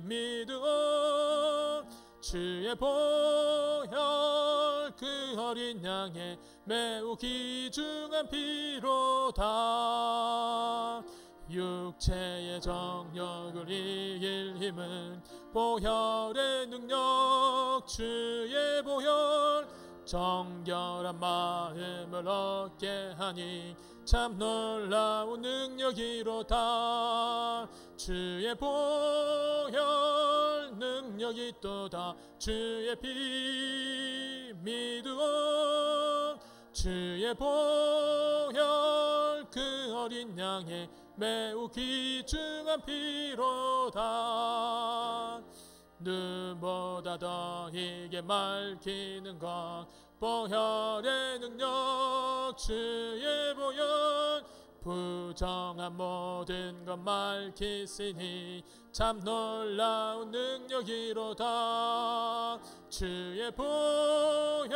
믿음 주의 보혈 그 어린 양의 매우 귀중한 피로다. 육체의 정욕을 이길 힘은 보혈의 능력 주의 보혈 정결한 마음을 얻게 하니 참 놀라운 능력이로다. 주의 보혈 능력이 있도다. 주의 피 믿음 주의 보혈 그 어린 양의 매우 귀중한 피로다. 눈보다 더 이게 맑히는 것 보혈의 능력 주의 보혈 부정한 모든 것 맑히시니 참 놀라운 능력이로다. 주의 보혈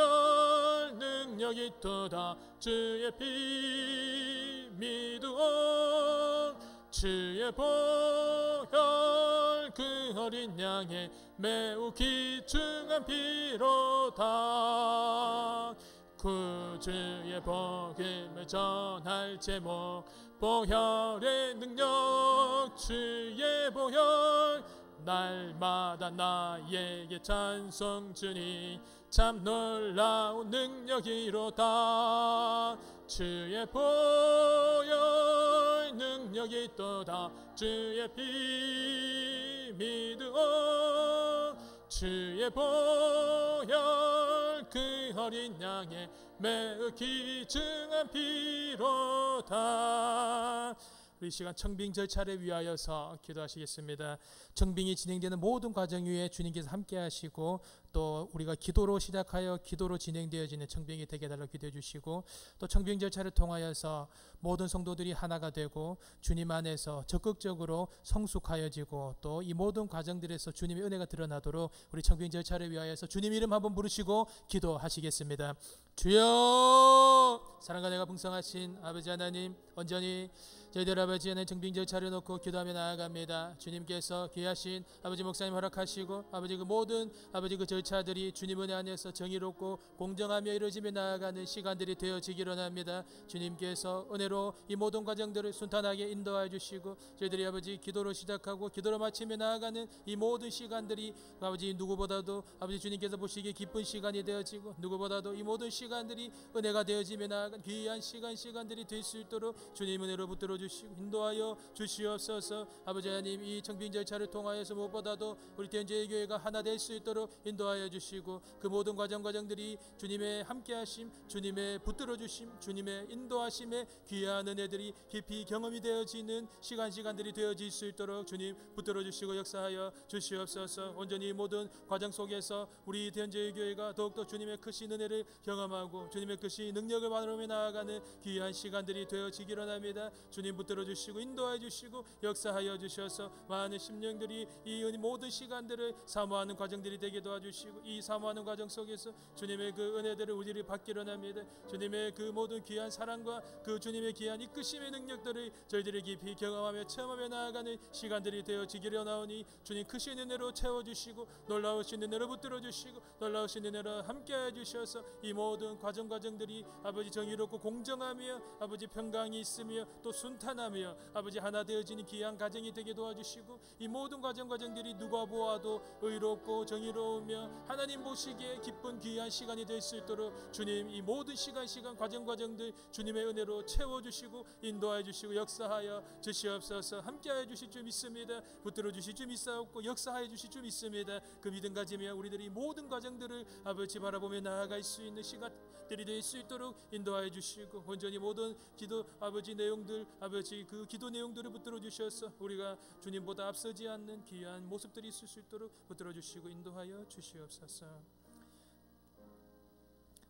능력이 있도다. 주의 피 믿음 주의 보혈 그 어린 양의 매우 귀중한 피로다. 구주의 복음을 전할 제목 보혈의 능력 주의 보혈 날마다 나에게 찬송 주니 참 놀라운 능력이로다. 주의 보혈 능력이 있도다. 주의 피 믿음 주의 보혈 그 어린 양의 매우 귀중한 피로다. 우리 시간 청빙 절차를 위하여서 기도하시겠습니다. 청빙이 진행되는 모든 과정 위에 주님께서 함께 하시고 또 우리가 기도로 시작하여 기도로 진행되어지는 청빙이 되게 해달라고 기도해 주시고 또 청빙 절차를 통하여서 모든 성도들이 하나가 되고 주님 안에서 적극적으로 성숙하여지고 또 이 모든 과정들에서 주님의 은혜가 드러나도록 우리 청빙 절차를 위하여서 주님 이름 한번 부르시고 기도하시겠습니다. 주여 사랑과 내가 풍성하신 아버지 하나님 온전히 저희들 아버지 하나님 청빙 절차를 놓고 기도하며 나아갑니다. 주님께서 귀하신 아버지 목사님 허락하시고 아버지 그 모든 아버지 그 절차들이 주님 은혜 안에서 정의롭고 공정하며 이루어지며 나아가는 시간들이 되어지기를 원합니다. 주님께서 은혜로 이 모든 과정들을 순탄하게 인도하여 주시고 저희들이 아버지 기도로 시작하고 기도로 마치며 나아가는 이 모든 시간들이 아버지 누구보다도 아버지 주님께서 보시기에 기쁜 시간이 되어지고 누구보다도 이 모든 시간들이 은혜가 되어지며 나아가는 귀한 시간들이 될 수 있도록 주님 은혜로 붙들어 주시고 인도하여 주시옵소서. 아버지 하나님 이 청빙 절차를 통하여서 무엇보다도 우리 대전제일 교회가 하나 될 수 있도록 인도하여 주시고 그 모든 과정들이 주님의 함께하심 주님의 붙들어 주심 주님의 인도하심에 귀한 은혜들이 깊이 경험이 되어지는 시간들이 되어질 수 있도록 주님 붙들어 주시고 역사하여 주시옵소서. 온전히 모든 과정 속에서 우리 대전제일 교회가 더욱더 주님의 크신 은혜를 경험하고 주님의 크신 능력을 바라보며 나아가는 귀한 시간들이 되어지기를 원합니다. 주님 붙들어 주시고 인도하여 주시고 역사하여 주셔서 많은 심령들이 이 모든 시간들을 사모하는 과정들이 되게 도와주시고 이 사모하는 과정 속에서 주님의 그 은혜들을 우리를 받기를 원합니다. 주님의 그 모든 귀한 사랑과 그 주님의 귀한 이끄심의 능력들을 저희들이 깊이 경험하며 체험하며 나아가는 시간들이 되어지기를 원하오니 주님 크신 은혜로 채워주시고 놀라우신 은혜로 붙들어 주시고 놀라우신 은혜로 함께해 주셔서 이 모든 과정들이 아버지 정의롭고 공정하며 아버지 평강이 있으며 또 순탄하며 아버지 하나 되어지는 귀한 가정이 되게 도와주시고 이 모든 과정들이 누가 보아도 의롭고 정의로우며 하나님 보시기에 기쁜 귀한 시간이 될 수 있도록 주님 이 모든 시간 과정들 주님의 은혜로 채워주시고 인도하여 주시고 역사하여 주시옵소서. 함께하여 주실 줄 믿습니다. 붙들어 주실 줄 믿사옵고 역사하여 주실 줄 믿습니다. 그 믿음 가지며 우리들이 모든 과정들을 아버지 바라보며 나아갈 수 있는 시간들이 될 수 있도록 인도하여 주시고 온전히 모든 기도 아버지 내용들 아버지 그 기도 내용들을 붙들어 주셔서 우리가 주님보다 앞서지 않는 귀한 모습들이 있을 수 있도록 붙들어 주시고 인도하여 주시옵소서.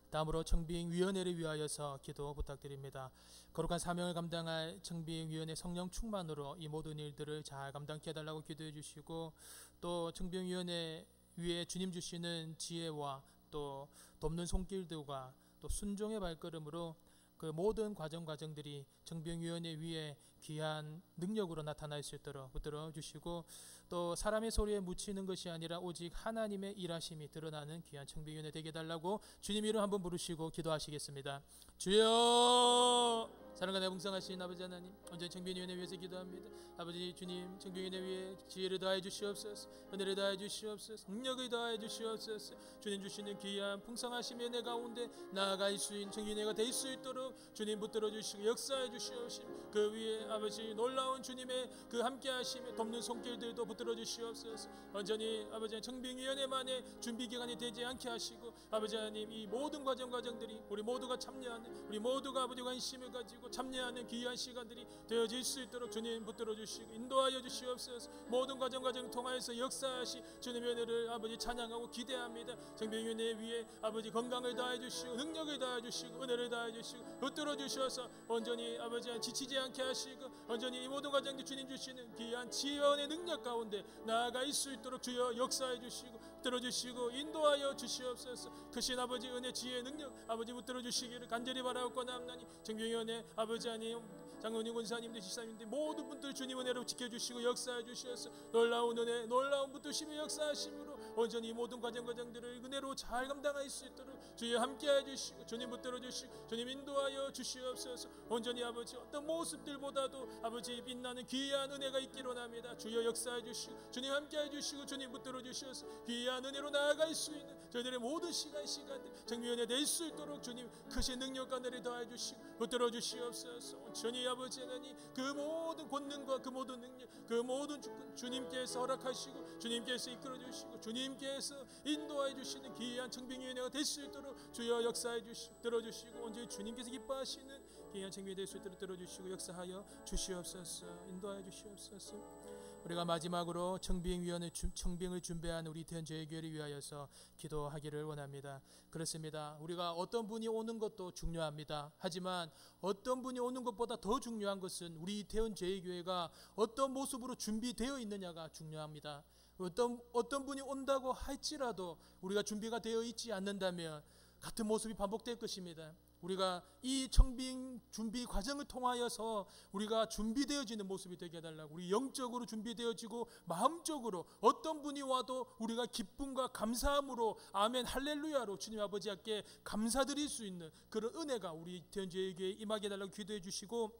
다음으로 청빙위원회를 위하여서 기도 부탁드립니다. 거룩한 사명을 감당할 청빙위원회 성령 충만으로 이 모든 일들을 잘 감당케 해달라고 기도해 주시고 또 청빙위원회 위에 주님 주시는 지혜와 또 돕는 손길들과 또 순종의 발걸음으로 그 모든 과정들이 청빙위원회 위에 귀한 능력으로 나타날 수 있도록 붙들어 주시고, 또 사람의 소리에 묻히는 것이 아니라 오직 하나님의 일하심이 드러나는 귀한 청빙위원회 되게 해달라고 주님 이름 한번 부르시고 기도하시겠습니다. 주여, 사랑과 풍성하신 아버지 하나님, 온전히 청빙위원회 위해서 기도합니다. 아버지 주님, 청빙위원회 위에 지혜를 다해 주시옵소서, 은혜를 다해 주시옵소서, 능력을 다해 주시옵소서. 주님 주시는 귀한 풍성하신 은혜 가운데 나아갈 수 있는 청빙위원회가 될 수 있도록 주님 붙들어 주시고 역사해 주시옵시고, 그 위에 아버지 놀라운 주님의 그 함께 하심에 돕는 손길들도 붙들어 주시옵소서. 온전히 아버지 청빙위원회만의 준비 기간이 되지 않게 하시고, 아버지 하나님 이 모든 과정들이 우리 모두가 참여하는, 우리 모두가 아버지 관심을 가지고 참여하는 귀한 시간들이 되어질 수 있도록 주님 붙들어 주시고 인도하여 주시옵소서. 모든 과정을 통하여서 역사하시 주님의 은혜를 아버지 찬양하고 기대합니다. 청빙위원회 위에 아버지 건강을 다해 주시고 능력을 다해 주시고 은혜를 다해 주시고 붙들어 주셔서 온전히 아버지 지치지 않게 하시고, 온전히 이 모든 과정들 주님 주시는 귀한 지혜의 능력 가운데 나아갈 수 있도록 주여 역사해 주시고 들어주시고 인도하여 주시옵소서. 크신 아버지 은혜 지혜 능력 아버지 붙들어 주시기를 간절히 바라옵고 나옵나니, 청빙위원회 아버지 하나님, 장로님 권사님들 지사님들 모든 분들 주님 은혜로 지켜주시고 역사해 주시옵소서. 놀라운 은혜 놀라운 붙드심의 역사하심으로 온전히 모든 과정들을 은혜로 잘 감당할 수 있도록 주여 함께해 주시고 주님 붙들어 주시고 주님 인도하여 주시옵소서. 온전히 아버지 어떤 모습들보다도 아버지 빛나는 귀한 은혜가 있기로 합니다. 주여 역사해 주시고 주님 함께해 주시고 주님 붙들어 주시옵소서. 귀한 은혜로 나아갈 수 있는 저희들의 모든 시간들 청빙위원회 될 수 있도록 주님 크신 능력과 은혜를 더해 주시고 붙들어 주시옵소서. 온전히 아버지 하나님 그 모든 권능과 그 모든 능력 그 모든 주권 주님께서 허락하시고 주님께서 이끌어 주시고 주님께서 인도해 주시는 귀한 청빙위원회가 될 수 있도록 주여 역사해 주시고 들어주시고 온전히 주님께서 기뻐하시는 귀한 청빙이 될 수 있도록 들어주시고 역사하여 주시옵소서. 인도하여 주시옵소서. 우리가 마지막으로 청빙위원회 청빙을 준비하는 우리 대전제일교회를 위하여서 기도하기를 원합니다. 그렇습니다. 우리가 어떤 분이 오는 것도 중요합니다. 하지만 어떤 분이 오는 것보다 더 중요한 것은 우리 대전제일교회가 어떤 모습으로 준비되어 있느냐가 중요합니다. 어떤 분이 온다고 할지라도 우리가 준비가 되어 있지 않는다면 같은 모습이 반복될 것입니다. 우리가 이 청빙 준비 과정을 통하여서 우리가 준비되어지는 모습이 되게 해달라고, 우리 영적으로 준비되어지고 마음적으로 어떤 분이 와도 우리가 기쁨과 감사함으로 아멘 할렐루야로 주님 아버지께 감사드릴 수 있는 그런 은혜가 우리 대전제일교회에 임하게 해달라고 기도해 주시고,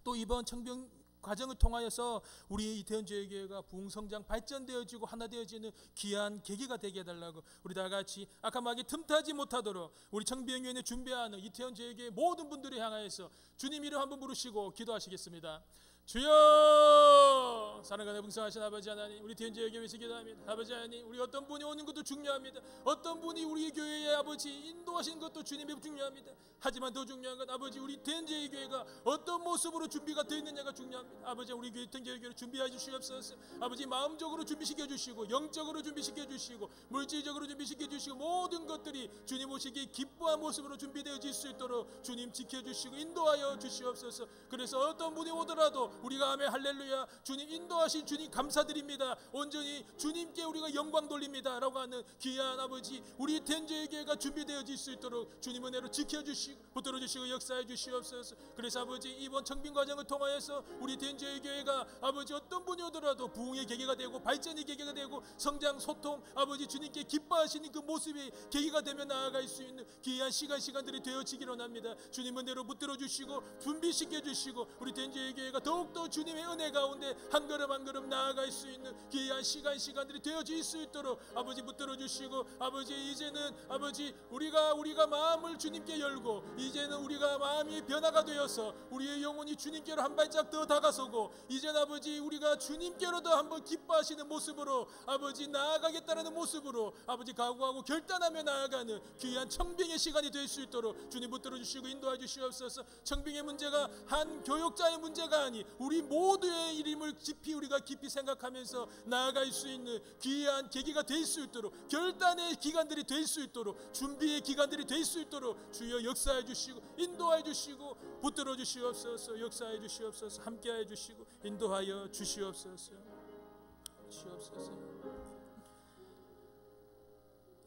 또 이번 청빙 과정을 통하여서 우리 대전제일교회가 부흥성장 발전되어지고 하나 되어지는 귀한 계기가 되게 해달라고, 우리 다 같이 악함하게 틈타지 못하도록 우리 청빙위원회 준비하는 이태원제일교회 모든 분들을 향하여서 주님 이름 한번 부르시고 기도하시겠습니다. 주여, 사랑하는 풍성하신 아버지 하나님, 우리 대전제일교회에서 기도합니다. 아버지 하나님, 우리 어떤 분이 오는 것도 중요합니다. 어떤 분이 우리 교회의 아버지 인도하시는 것도 주님의 중요합니다. 하지만 더 중요한 건 아버지 우리 대전제일교회가 어떤 모습으로 준비가 되어 있느냐가 중요합니다. 아버지 우리 교회 대전제일교회를 준비해 주시옵소서. 아버지 마음적으로 준비시켜 주시고 영적으로 준비시켜 주시고 물질적으로 준비시켜 주시고 모든 것들이 주님 오시기에 기뻐한 모습으로 준비되어질 수 있도록 주님 지켜주시고 인도하여 주시옵소서. 그래서 어떤 분이 오더라도 우리가 아멘 할렐루야 주님 인도하신 주님 감사드립니다, 온전히 주님께 우리가 영광 돌립니다 라고 하는 귀한 아버지 우리 대전제일교회가 준비되어질 수 있도록 주님 은혜로 지켜주시고 붙들어주시고 역사해 주시옵소서. 그래서 아버지 이번 청빙 과정을 통하여서 우리 대전제일교회가 아버지 어떤 분이 오더라도 부흥의 계기가 되고 발전의 계기가 되고 성장 소통 아버지 주님께 기뻐하시는 그 모습이 계기가 되며 나아갈 수 있는 귀한 시간들이 되어지기로 합니다. 주님 은혜로 붙들어주시고 준비시켜 주시고 우리 대전제일교회가 더욱더 주님의 은혜 가운데 한 걸음 한 걸음 나아갈 수 있는 귀한 시간들이 되어질 수 있도록 아버지 붙들어주시고, 아버지 이제는 아버지 우리가 마음을 주님께 열고 이제는 우리가 마음이 변화가 되어서 우리의 영혼이 주님께로 한 발짝 더 다가서고 이제는 아버지 우리가 주님께로 더 한번 기뻐하시는 모습으로 아버지 나아가겠다는 모습으로 아버지 각오하고 결단하며 나아가는 귀한 청빙의 시간이 될 수 있도록 주님 붙들어 주시고 인도해 주시옵소서. 청빙의 문제가 한 교역자의 문제가 아니 우리 모두의 이름을 우리가 깊이 생각하면서 나아갈 수 있는 귀한 계기가 될 수 있도록 결단의 기간들이 될 수 있도록 준비의 기간들이 될 수 있도록 주여 역사해 주시고 인도해 주시고 붙들어 주시옵소서. 역사해 주시옵소서. 함께해 주시고 인도하여 주시옵소서.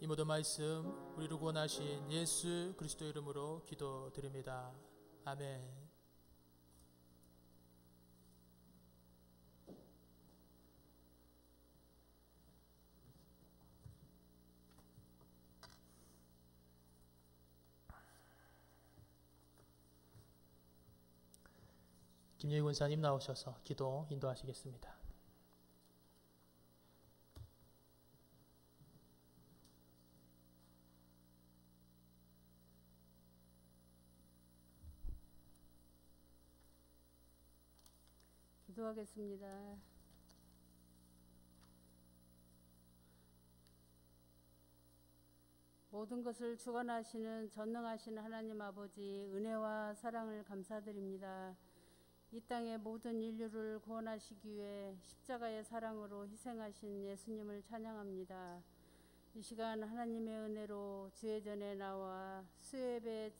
이 모든 말씀 우리를 구원하신 예수 그리스도 이름으로 기도드립니다. 아멘. 김유희 군사님 나오셔서 기도 인도하시겠습니다. 기도하겠습니다. 모든 것을 주관하시는 전능하신 하나님 아버지, 은혜와 사랑을 감사드립니다. 이 땅의 모든 인류를 구원하시기 위해 십자가의 사랑으로 희생하신 예수님을 찬양합니다. 이 시간 하나님의 은혜로 주의 전에 나와 수예배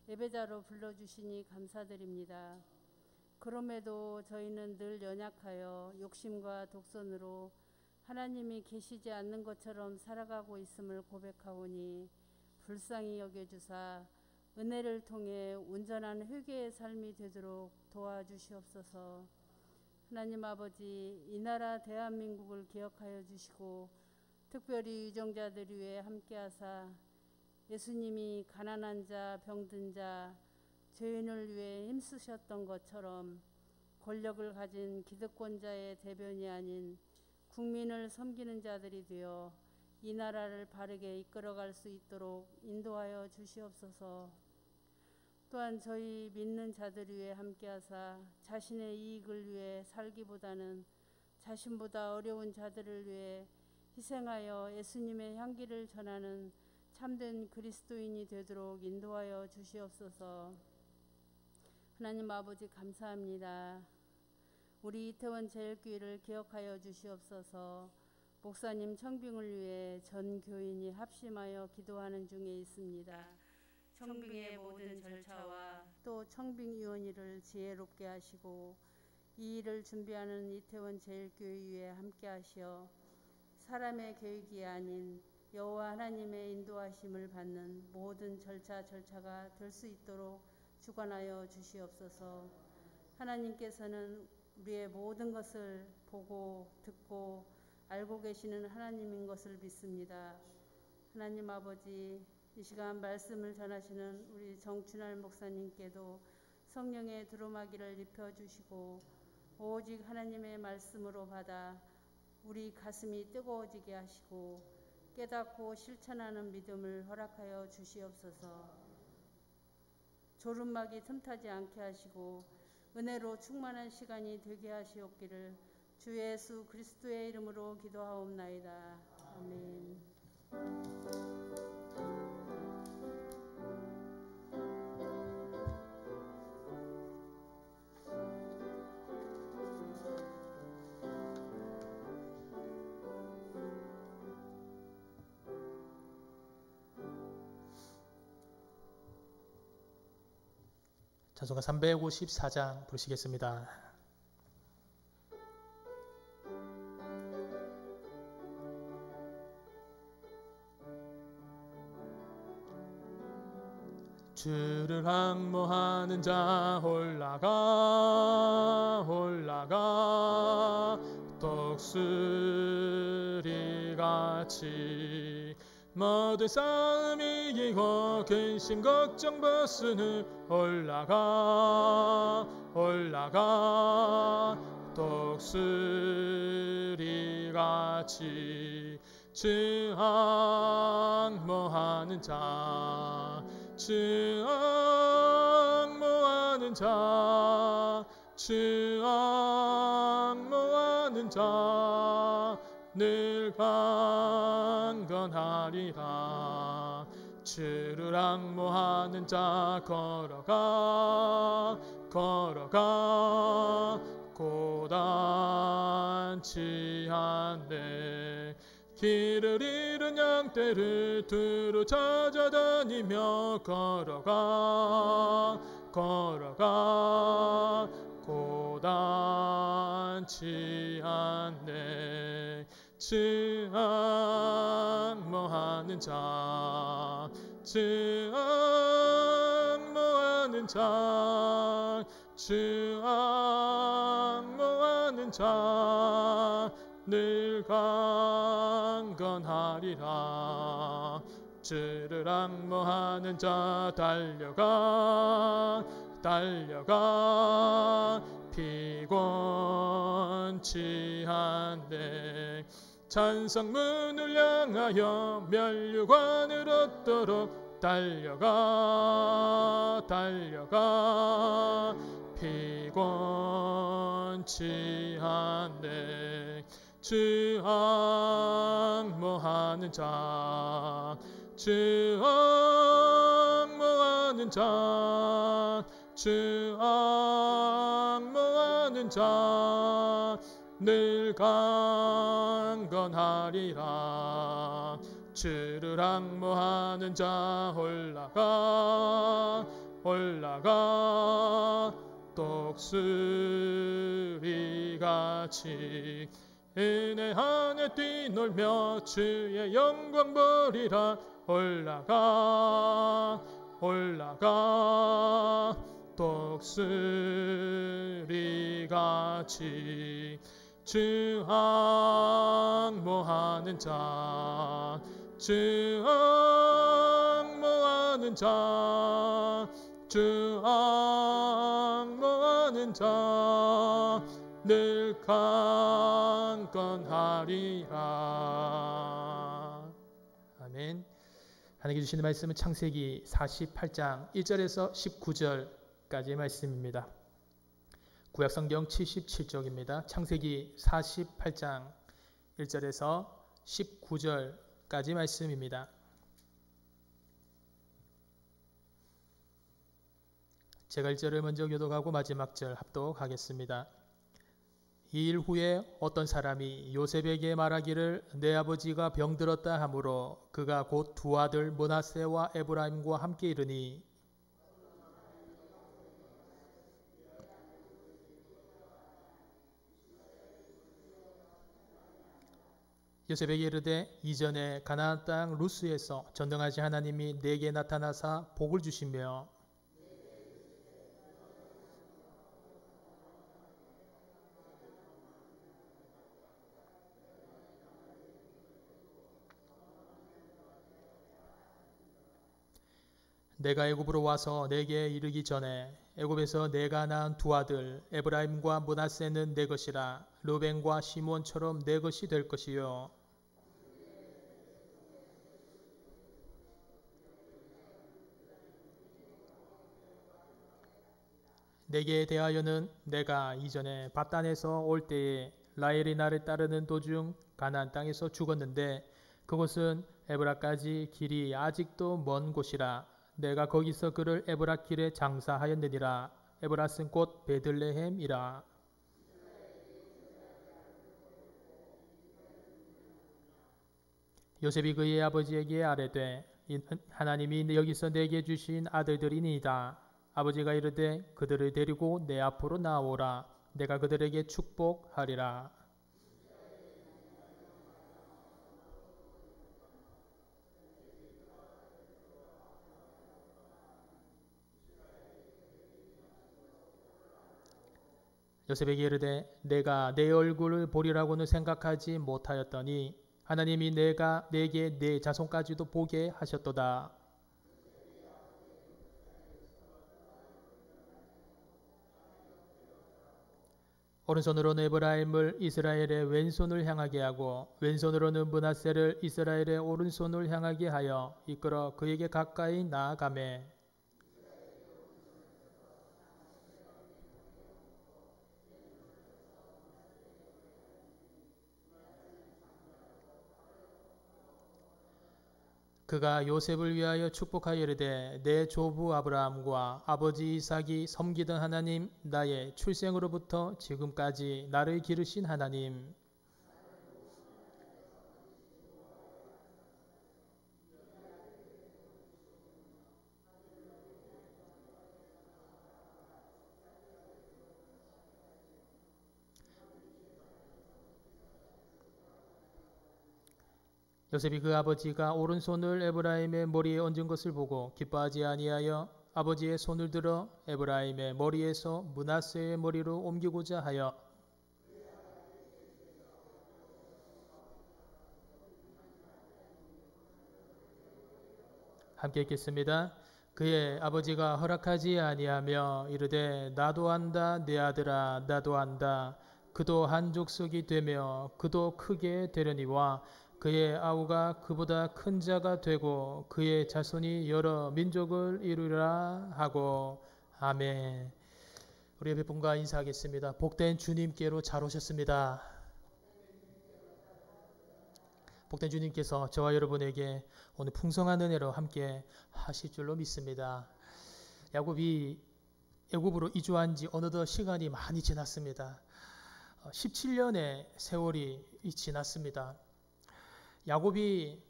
예배자로 불러주시니 감사드립니다. 그럼에도 저희는 늘 연약하여 욕심과 독선으로 하나님이 계시지 않는 것처럼 살아가고 있음을 고백하오니 불쌍히 여겨주사 은혜를 통해 온전한 회개의 삶이 되도록 도와주시옵소서. 하나님 아버지, 이 나라 대한민국을 기억하여 주시고 특별히 유정자들 위해 함께하사 예수님이 가난한 자, 병든 자, 죄인을 위해 힘쓰셨던 것처럼 권력을 가진 기득권자의 대변이 아닌 국민을 섬기는 자들이 되어 이 나라를 바르게 이끌어갈 수 있도록 인도하여 주시옵소서. 또한 저희 믿는 자들 위해 함께하사 자신의 이익을 위해 살기보다는 자신보다 어려운 자들을 위해 희생하여 예수님의 향기를 전하는 참된 그리스도인이 되도록 인도하여 주시옵소서. 하나님 아버지 감사합니다. 우리 이태원 제일교회를 기억하여 주시옵소서. 목사님 청빙을 위해 전 교인이 합심하여 기도하는 중에 있습니다. 청빙의 모든 절차와 또 청빙위원회를 지혜롭게 하시고 이 일을 준비하는 이태원 제일교회 위에 함께 하시어 사람의 계획이 아닌 여호와 하나님의 인도하심을 받는 모든 절차가 될 수 있도록 주관하여 주시옵소서. 하나님께서는 우리의 모든 것을 보고 듣고 알고 계시는 하나님인 것을 믿습니다. 하나님 아버지, 이 시간 말씀을 전하시는 우리 정춘할 목사님께도 성령의 두루마기를 입혀주시고 오직 하나님의 말씀으로 받아 우리 가슴이 뜨거워지게 하시고 깨닫고 실천하는 믿음을 허락하여 주시옵소서. 졸음막이 틈타지 않게 하시고 은혜로 충만한 시간이 되게 하시옵기를 주 예수 그리스도의 이름으로 기도하옵나이다. 아멘. 찬송가 354장 부르시겠습니다. 주를 항모하는 자 올라가 독수리같이 모든 싸움 이기고 근심 걱정 벗은 후 올라가 독수리같이 주 항모하는 자 주 항모하는 자 늘 강건하리라. 주를 항모하는 자 걸어가 고단치 않네. 길을 잃은 양떼를 두루 찾아다니며 걸어가 고단치 않네. 주 항모하는 자 늘 강건하리라. 주를 항모하는 자 달려가 피곤치 한데 찬성문을 향하여 면류관을 얻도록 달려가 피곤치 한데 주 앙모하는 자 주 앙모하는 자 주 앙모하는 자 늘 강건하리라. 주를 앙모하는 자 올라가 독수리같이 은혜 안에 뛰놀며 주의 영광 보리라. 올라가 독수리같이 주 앙모하는 자 주 앙모하는 자 주 앙모하는 자 늘 강건하리라. 아멘. 하나님께 주시는 말씀은 창세기 48장 1절에서 19절까지의 말씀입니다. 구약성경 77쪽입니다. 창세기 48장 1절에서 19절까지 말씀입니다. 제가 1절을 먼저 교독하고 마지막 절 합독하겠습니다. 이 일 후에 어떤 사람이 요셉에게 말하기를 내 아버지가 병들었다 하므로 그가 곧 두 아들 므낫세와 에브라임과 함께 이르니 요셉에게 이르되 이전에 가나안 땅 루스에서 전능하신 하나님이 내게 나타나사 복을 주시며 내가 애굽으로 와서 내게 이르기 전에 애굽에서 내가 낳은 두 아들 에브라임과 므낫세는 내 것이라. 르벤과 시몬처럼 내 것이 될 것이요 내게 대하여는 내가 이전에 밧단에서 올 때에 라헬이 나를 따르는 도중 가나안 땅에서 죽었는데 그곳은 에브라까지 길이 아직도 먼 곳이라. 내가 거기서 그를 에브라 길에 장사하였느니라. 에브라는 곧 베들레헴이라. 요셉이 그의 아버지에게 아뢰되 하나님이 여기서 내게 주신 아들들이니이다. 아버지가 이르되 그들을 데리고 내 앞으로 나오라. 내가 그들에게 축복하리라. 요셉에게 이르되 내가 내 얼굴을 보리라고는 생각하지 못하였더니 하나님이 내게 내 자손까지도 보게 하셨도다. 오른손으로는 에브라임을 이스라엘의 왼손을 향하게 하고 왼손으로는 므낫세를 이스라엘의 오른손을 향하게 하여 이끌어 그에게 가까이 나아가매 그가 요셉을 위하여 축복하여 이르되 내 조부 아브라함과 아버지 이삭이 섬기던 하나님 나의 출생으로부터 지금까지 나를 기르신 하나님 요셉이 그 아버지가 오른손을 에브라임의 머리에 얹은 것을 보고 기뻐하지 아니하여 아버지의 손을 들어 에브라임의 머리에서 므낫세의 머리로 옮기고자 하여 함께 읽겠습니다. 그의 아버지가 허락하지 아니하며 이르되 나도 안다 내 아들아 나도 안다. 그도 한 족속이 되며 그도 크게 되려니와 그의 아우가 그보다 큰 자가 되고 그의 자손이 여러 민족을 이루리라 하고. 아멘. 우리 옆에 분과 인사하겠습니다. 복된 주님께로 잘 오셨습니다. 복된 주님께서 저와 여러분에게 오늘 풍성한 은혜로 함께 하실 줄로 믿습니다. 야곱이 애굽으로 이주한 지 어느덧 시간이 많이 지났습니다. 17년의 세월이 지났습니다. 야곱이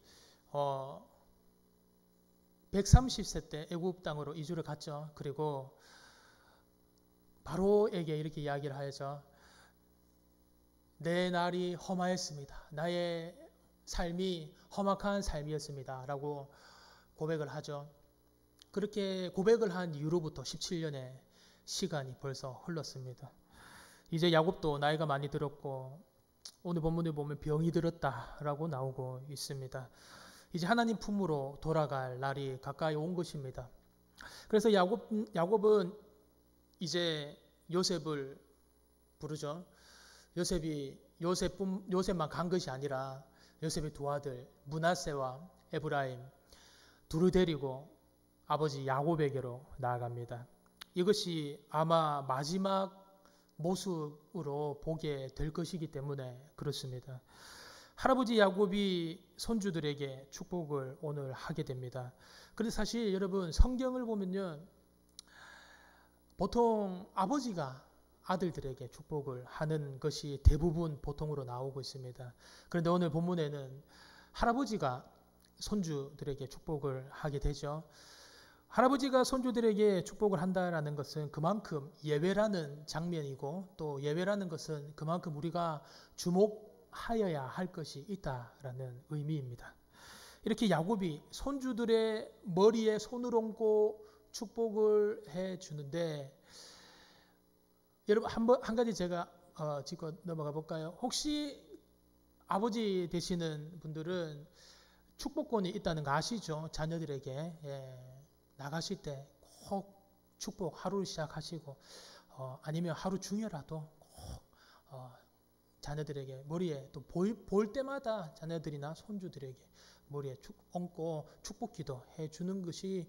130세 때 애굽 땅으로 이주를 갔죠. 그리고 바로에게 이렇게 이야기를 하여서 내 날이 험하였습니다. 나의 삶이 험악한 삶이었습니다. 라고 고백을 하죠. 그렇게 고백을 한 이후로부터 17년의 시간이 벌써 흘렀습니다. 이제 야곱도 나이가 많이 들었고 오늘 본문에 보면 병이 들었다라고 나오고 있습니다. 이제 하나님 품으로 돌아갈 날이 가까이 온 것입니다. 그래서 야곱은 이제 요셉을 부르죠. 요셉만 간 것이 아니라 요셉의 두 아들 므낫세와 에브라임 둘을 데리고 아버지 야곱에게로 나아갑니다. 이것이 아마 마지막 모습으로 보게 될 것이기 때문에 그렇습니다. 할아버지 야곱이 손주들에게 축복을 오늘 하게 됩니다. 그런데 사실 여러분 성경을 보면요, 보통 아버지가 아들들에게 축복을 하는 것이 대부분 보통으로 나오고 있습니다. 그런데 오늘 본문에는 할아버지가 손주들에게 축복을 하게 되죠. 할아버지가 손주들에게 축복을 한다라는 것은 그만큼 예외라는 장면이고, 또 예외라는 것은 그만큼 우리가 주목하여야 할 것이 있다라는 의미입니다. 이렇게 야곱이 손주들의 머리에 손을 얹고 축복을 해 주는데, 여러분 한 가지 제가 짚고 넘어가 볼까요? 혹시 아버지 되시는 분들은 축복권이 있다는 거 아시죠? 자녀들에게 나가실 때 꼭 축복 하루를 시작하시고 아니면 하루 중에라도 꼭 자녀들에게 머리에 또 볼 때마다 자녀들이나 손주들에게 머리에 얹고 축복 기도 해주는 것이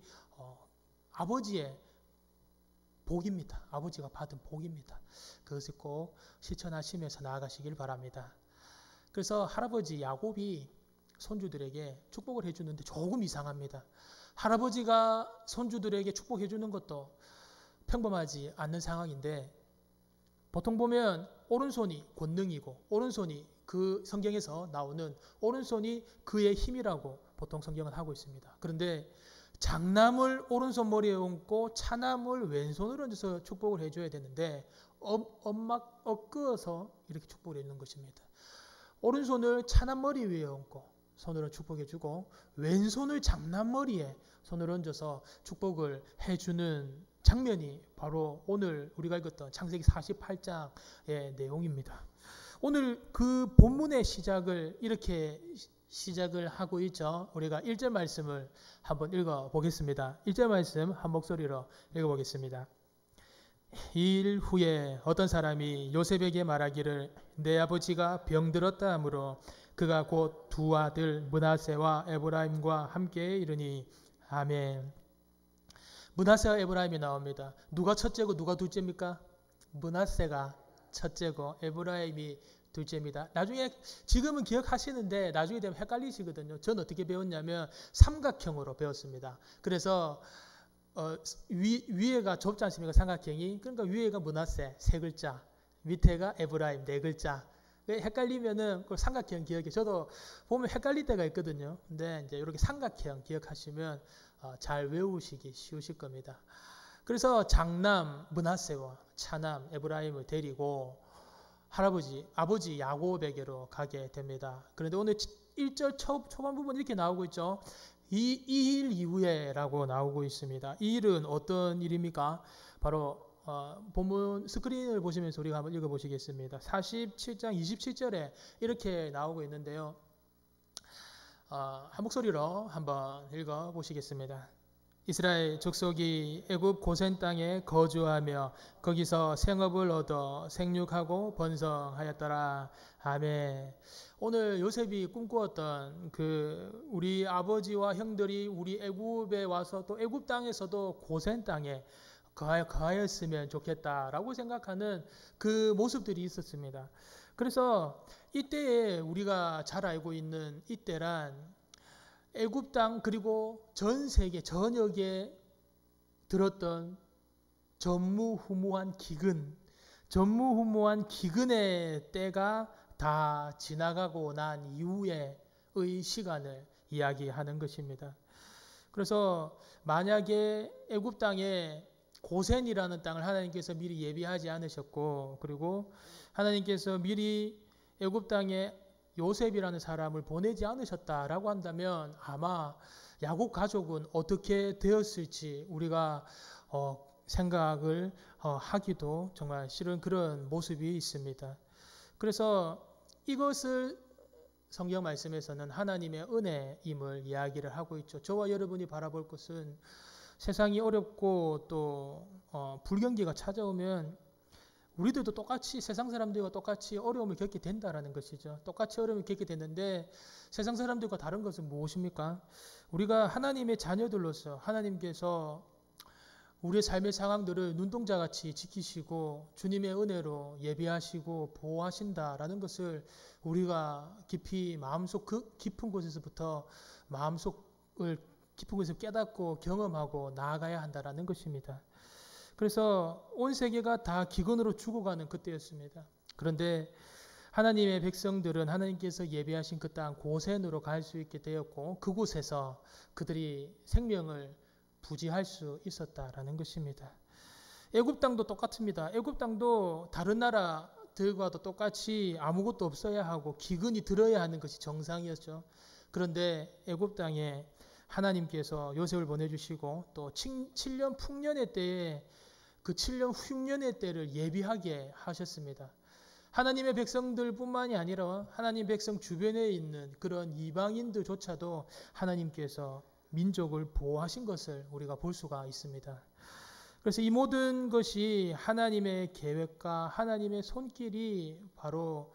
아버지의 복입니다. 아버지가 받은 복입니다. 그것을 꼭 실천하시면서 나아가시길 바랍니다. 그래서 할아버지 야곱이 손주들에게 축복을 해주는데 조금 이상합니다. 할아버지가 손주들에게 축복해 주는 것도 평범하지 않는 상황인데, 보통 보면 오른손이 권능이고 오른손이 그 성경에서 나오는 오른손이 그의 힘이라고 보통 성경은 하고 있습니다. 그런데 장남을 오른손 머리에 얹고 차남을 왼손으로 얹어서 축복을 해줘야 되는데 엇그어서 이렇게 축복을 해주는 것입니다. 오른손을 차남 머리 위에 얹고 손으로 축복해주고 왼손을 장남 머리에 손을 얹어서 축복을 해주는 장면이 바로 오늘 우리가 읽었던 창세기 48장의 내용입니다. 오늘 그 본문의 시작을 이렇게 시작을 하고 있죠. 우리가 1절 말씀을 한번 읽어보겠습니다. 1절 말씀 한 목소리로 읽어보겠습니다. 이 일 후에 어떤 사람이 요셉에게 말하기를 내 아버지가 병들었다 하므로 그가 곧 두 아들 므낫세와 에브라임과 함께 이르니. 아멘. 므낫세와 에브라임이 나옵니다. 누가 첫째고 누가 둘째입니까? 므낫세가 첫째고 에브라임이 둘째입니다. 나중에 지금은 기억하시는데 나중에 되면 헷갈리시거든요. 저는 어떻게 배웠냐면 삼각형으로 배웠습니다. 그래서 위에가 좁지 않습니까? 삼각형이. 그러니까 위에가 므낫세 세 글자, 밑에가 에브라임 네 글자. 헷갈리면은 그 삼각형 기억해. 저도 보면 헷갈릴 때가 있거든요. 근데 이제 이렇게 삼각형 기억하시면 잘 외우시기 쉬우실 겁니다. 그래서 장남 므낫세와 차남 에브라임을 데리고 아버지 야곱에게로 가게 됩니다. 그런데 오늘 1절 초반 부분 이렇게 나오고 있죠. 이 일 이후에라고 나오고 있습니다. 이 일은 어떤 일입니까? 바로 본문 스크린을 보시면서 우리가 한번 읽어보시겠습니다. 47장 27절에 이렇게 나오고 있는데요. 한 목소리로 한번 읽어보시겠습니다. 이스라엘 족속이 애굽 고센 땅에 거주하며 거기서 생업을 얻어 생육하고 번성하였더라. 아멘. 오늘 요셉이 꿈꾸었던 그 우리 아버지와 형들이 우리 애굽에 와서 또 애굽 땅에서도 고센 땅에 거하였으면 좋겠다라고 생각하는 그 모습들이 있었습니다. 그래서 이때에 우리가 잘 알고 있는 이때란 애굽 땅 그리고 전 세계 전역에 들었던 전무후무한 기근의 때가 다 지나가고 난 이후의 시간을 이야기하는 것입니다. 그래서 만약에 애굽 땅에 고센이라는 땅을 하나님께서 미리 예비하지 않으셨고, 그리고 하나님께서 미리 애굽 땅에 요셉이라는 사람을 보내지 않으셨다라고 한다면 아마 야곱 가족은 어떻게 되었을지 우리가 생각을 하기도 정말 싫은 그런 모습이 있습니다. 그래서 이것을 성경 말씀에서는 하나님의 은혜임을 이야기를 하고 있죠. 저와 여러분이 바라볼 것은 세상이 어렵고 또 불경기가 찾아오면 우리들도 똑같이 세상 사람들과 똑같이 어려움을 겪게 된다라는 것이죠. 똑같이 어려움을 겪게 되는데 세상 사람들과 다른 것은 무엇입니까? 우리가 하나님의 자녀들로서 하나님께서 우리의 삶의 상황들을 눈동자같이 지키시고 주님의 은혜로 예비하시고 보호하신다라는 것을 우리가 깊이 마음속 그 깊은 곳에서부터 마음속을 깊은 곳에서 깨닫고 경험하고 나아가야 한다라는 것입니다. 그래서 온 세계가 다 기근으로 죽어가는 그때였습니다. 그런데 하나님의 백성들은 하나님께서 예비하신 그 땅 고센으로 갈 수 있게 되었고 그곳에서 그들이 생명을 부지할 수 있었다라는 것입니다. 애굽 땅도 똑같습니다. 애굽 땅도 다른 나라들과도 똑같이 아무것도 없어야 하고 기근이 들어야 하는 것이 정상이었죠. 그런데 애굽 땅에 하나님께서 요셉을 보내주시고 또 7년 풍년의 때에 그 7년 흉년의 때를 예비하게 하셨습니다. 하나님의 백성들뿐만이 아니라 하나님 백성 주변에 있는 그런 이방인들조차도 하나님께서 민족을 보호하신 것을 우리가 볼 수가 있습니다. 그래서 이 모든 것이 하나님의 계획과 하나님의 손길이 바로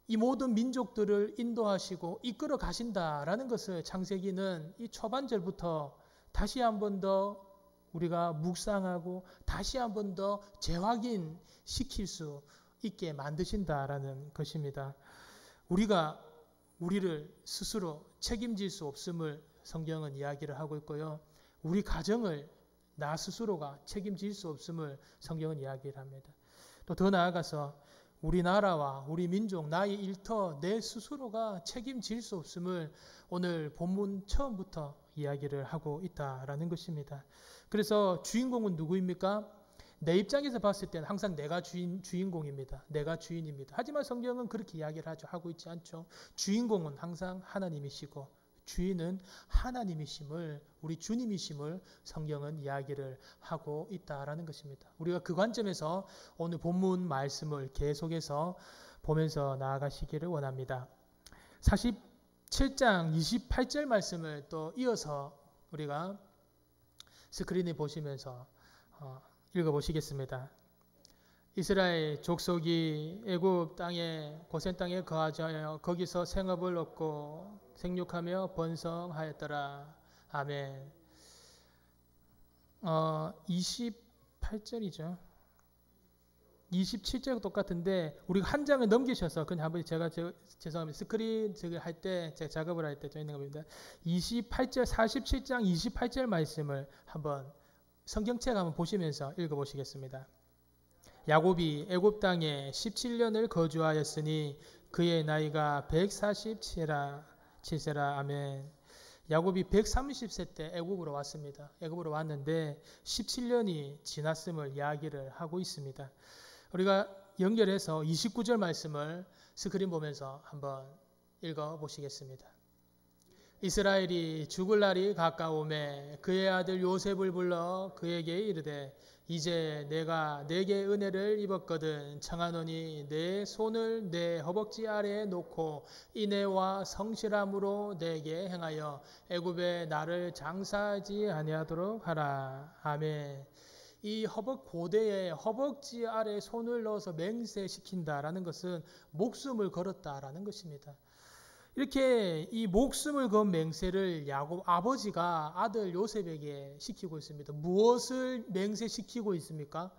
이 모든 민족들을 인도하시고 이끌어 가신다라는 것을 창세기는 이 초반절부터 다시 한 번 더 우리가 묵상하고 다시 한 번 더 재확인시킬 수 있게 만드신다라는 것입니다. 우리가 우리를 스스로 책임질 수 없음을 성경은 이야기를 하고 있고요. 우리 가정을 나 스스로가 책임질 수 없음을 성경은 이야기를 합니다. 또 더 나아가서 우리나라와 우리 민족, 나의 일터, 내 스스로가 책임질 수 없음을 오늘 본문 처음부터 이야기를 하고 있다라는 것입니다. 그래서 주인공은 누구입니까? 내 입장에서 봤을 때는 항상 내가 주인공입니다. 내가 주인입니다. 하지만 성경은 그렇게 이야기를 하고 있지 않죠. 주인공은 항상 하나님이시고 주인은 하나님이심을, 우리 주님이심을 성경은 이야기를 하고 있다라는 것입니다. 우리가 그 관점에서 오늘 본문 말씀을 계속해서 보면서 나아가시기를 원합니다. 47장 28절 말씀을 또 이어서 우리가 스크린에 보시면서 읽어보시겠습니다. 이스라엘 족속이 애굽 땅에 고센 땅에 거하여 거기서 생업을 얻고 생육하며 번성하였더라. 아멘. 28절이죠. 27절 똑같은데 우리가 한 장을 넘기셔서 그냥 한번 제가 죄송합니다. 스크린 할 때 제가 작업을 할 때 저 있는 겁니다. 28절 47장 28절 말씀을 한번 성경책 한번 보시면서 읽어보시겠습니다. 야곱이 애굽 땅에 17년을 거주하였으니 그의 나이가 147세라. 아멘. 야곱이 130세 때 애굽으로 왔습니다. 애굽으로 왔는데 17년이 지났음을 이야기를 하고 있습니다. 우리가 연결해서 29절 말씀을 스크린 보면서 한번 읽어보시겠습니다. 이스라엘이 죽을 날이 가까우매 그의 아들 요셉을 불러 그에게 이르되 이제 내가 내게 은혜를 입었거든 청하노니 내 손을 내 허벅지 아래에 놓고 인애와 성실함으로 내게 행하여 애굽에 나를 장사하지 아니하도록 하라. 아멘. 이 고대에 허벅지 아래에 손을 넣어서 맹세시킨다라는 것은 목숨을 걸었다라는 것입니다. 이렇게 이 목숨을 건 맹세를 야곱 아버지가 아들 요셉에게 시키고 있습니다. 무엇을 맹세시키고 있습니까?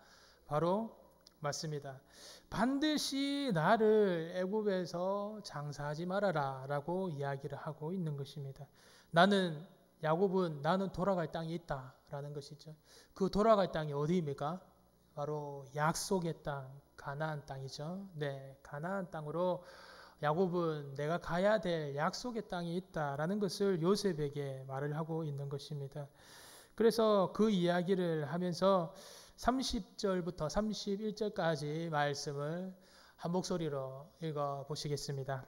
바로 맞습니다. 반드시 나를 애굽에서 장사하지 말아라 라고 이야기를 하고 있는 것입니다. 야곱은 나는 돌아갈 땅이 있다라는 것이죠. 그 돌아갈 땅이 어디입니까? 바로 약속의 땅, 가나안 땅이죠. 네, 가나안 땅으로 야곱은 내가 가야 될 약속의 땅이 있다라는 것을 요셉에게 말을 하고 있는 것입니다. 그래서 그 이야기를 하면서 30절부터 31절까지 말씀을 한 목소리로 읽어보시겠습니다.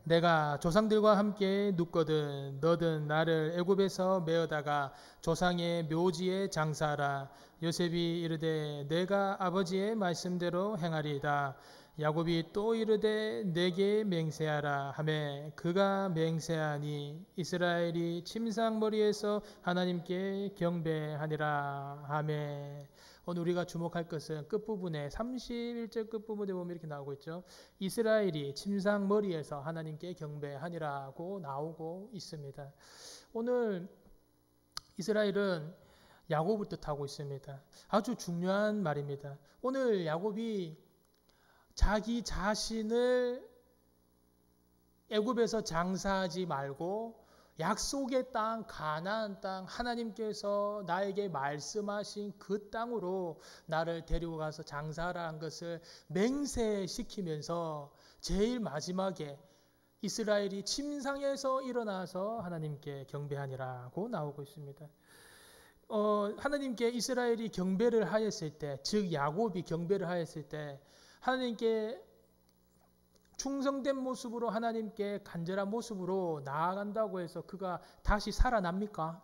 내가 조상들과 함께 눕거든 너든 나를 애굽에서 메어다가 조상의 묘지에 장사하라. 요셉이 이르되 내가 아버지의 말씀대로 행하리이다. 야곱이 또 이르되 내게 맹세하라 하매 그가 맹세하니 이스라엘이 침상머리에서 하나님께 경배하니라. 아멘. 오늘 우리가 주목할 것은 끝부분에 31절 끝부분에 보면 이렇게 나오고 있죠. 이스라엘이 침상머리에서 하나님께 경배하니라고 나오고 있습니다. 오늘 이스라엘은 야곱을 뜻하고 있습니다. 아주 중요한 말입니다. 오늘 야곱이 자기 자신을 애굽에서 장사하지 말고 약속의 땅, 가나안 땅, 하나님께서 나에게 말씀하신 그 땅으로 나를 데리고 가서 장사하라는 것을 맹세시키면서 제일 마지막에 이스라엘이 침상에서 일어나서 하나님께 경배하니라고 나오고 있습니다. 하나님께 이스라엘이 경배를 하였을 때, 즉 야곱이 경배를 하였을 때 하나님께 충성된 모습으로 하나님께 간절한 모습으로 나아간다고 해서 그가 다시 살아납니까?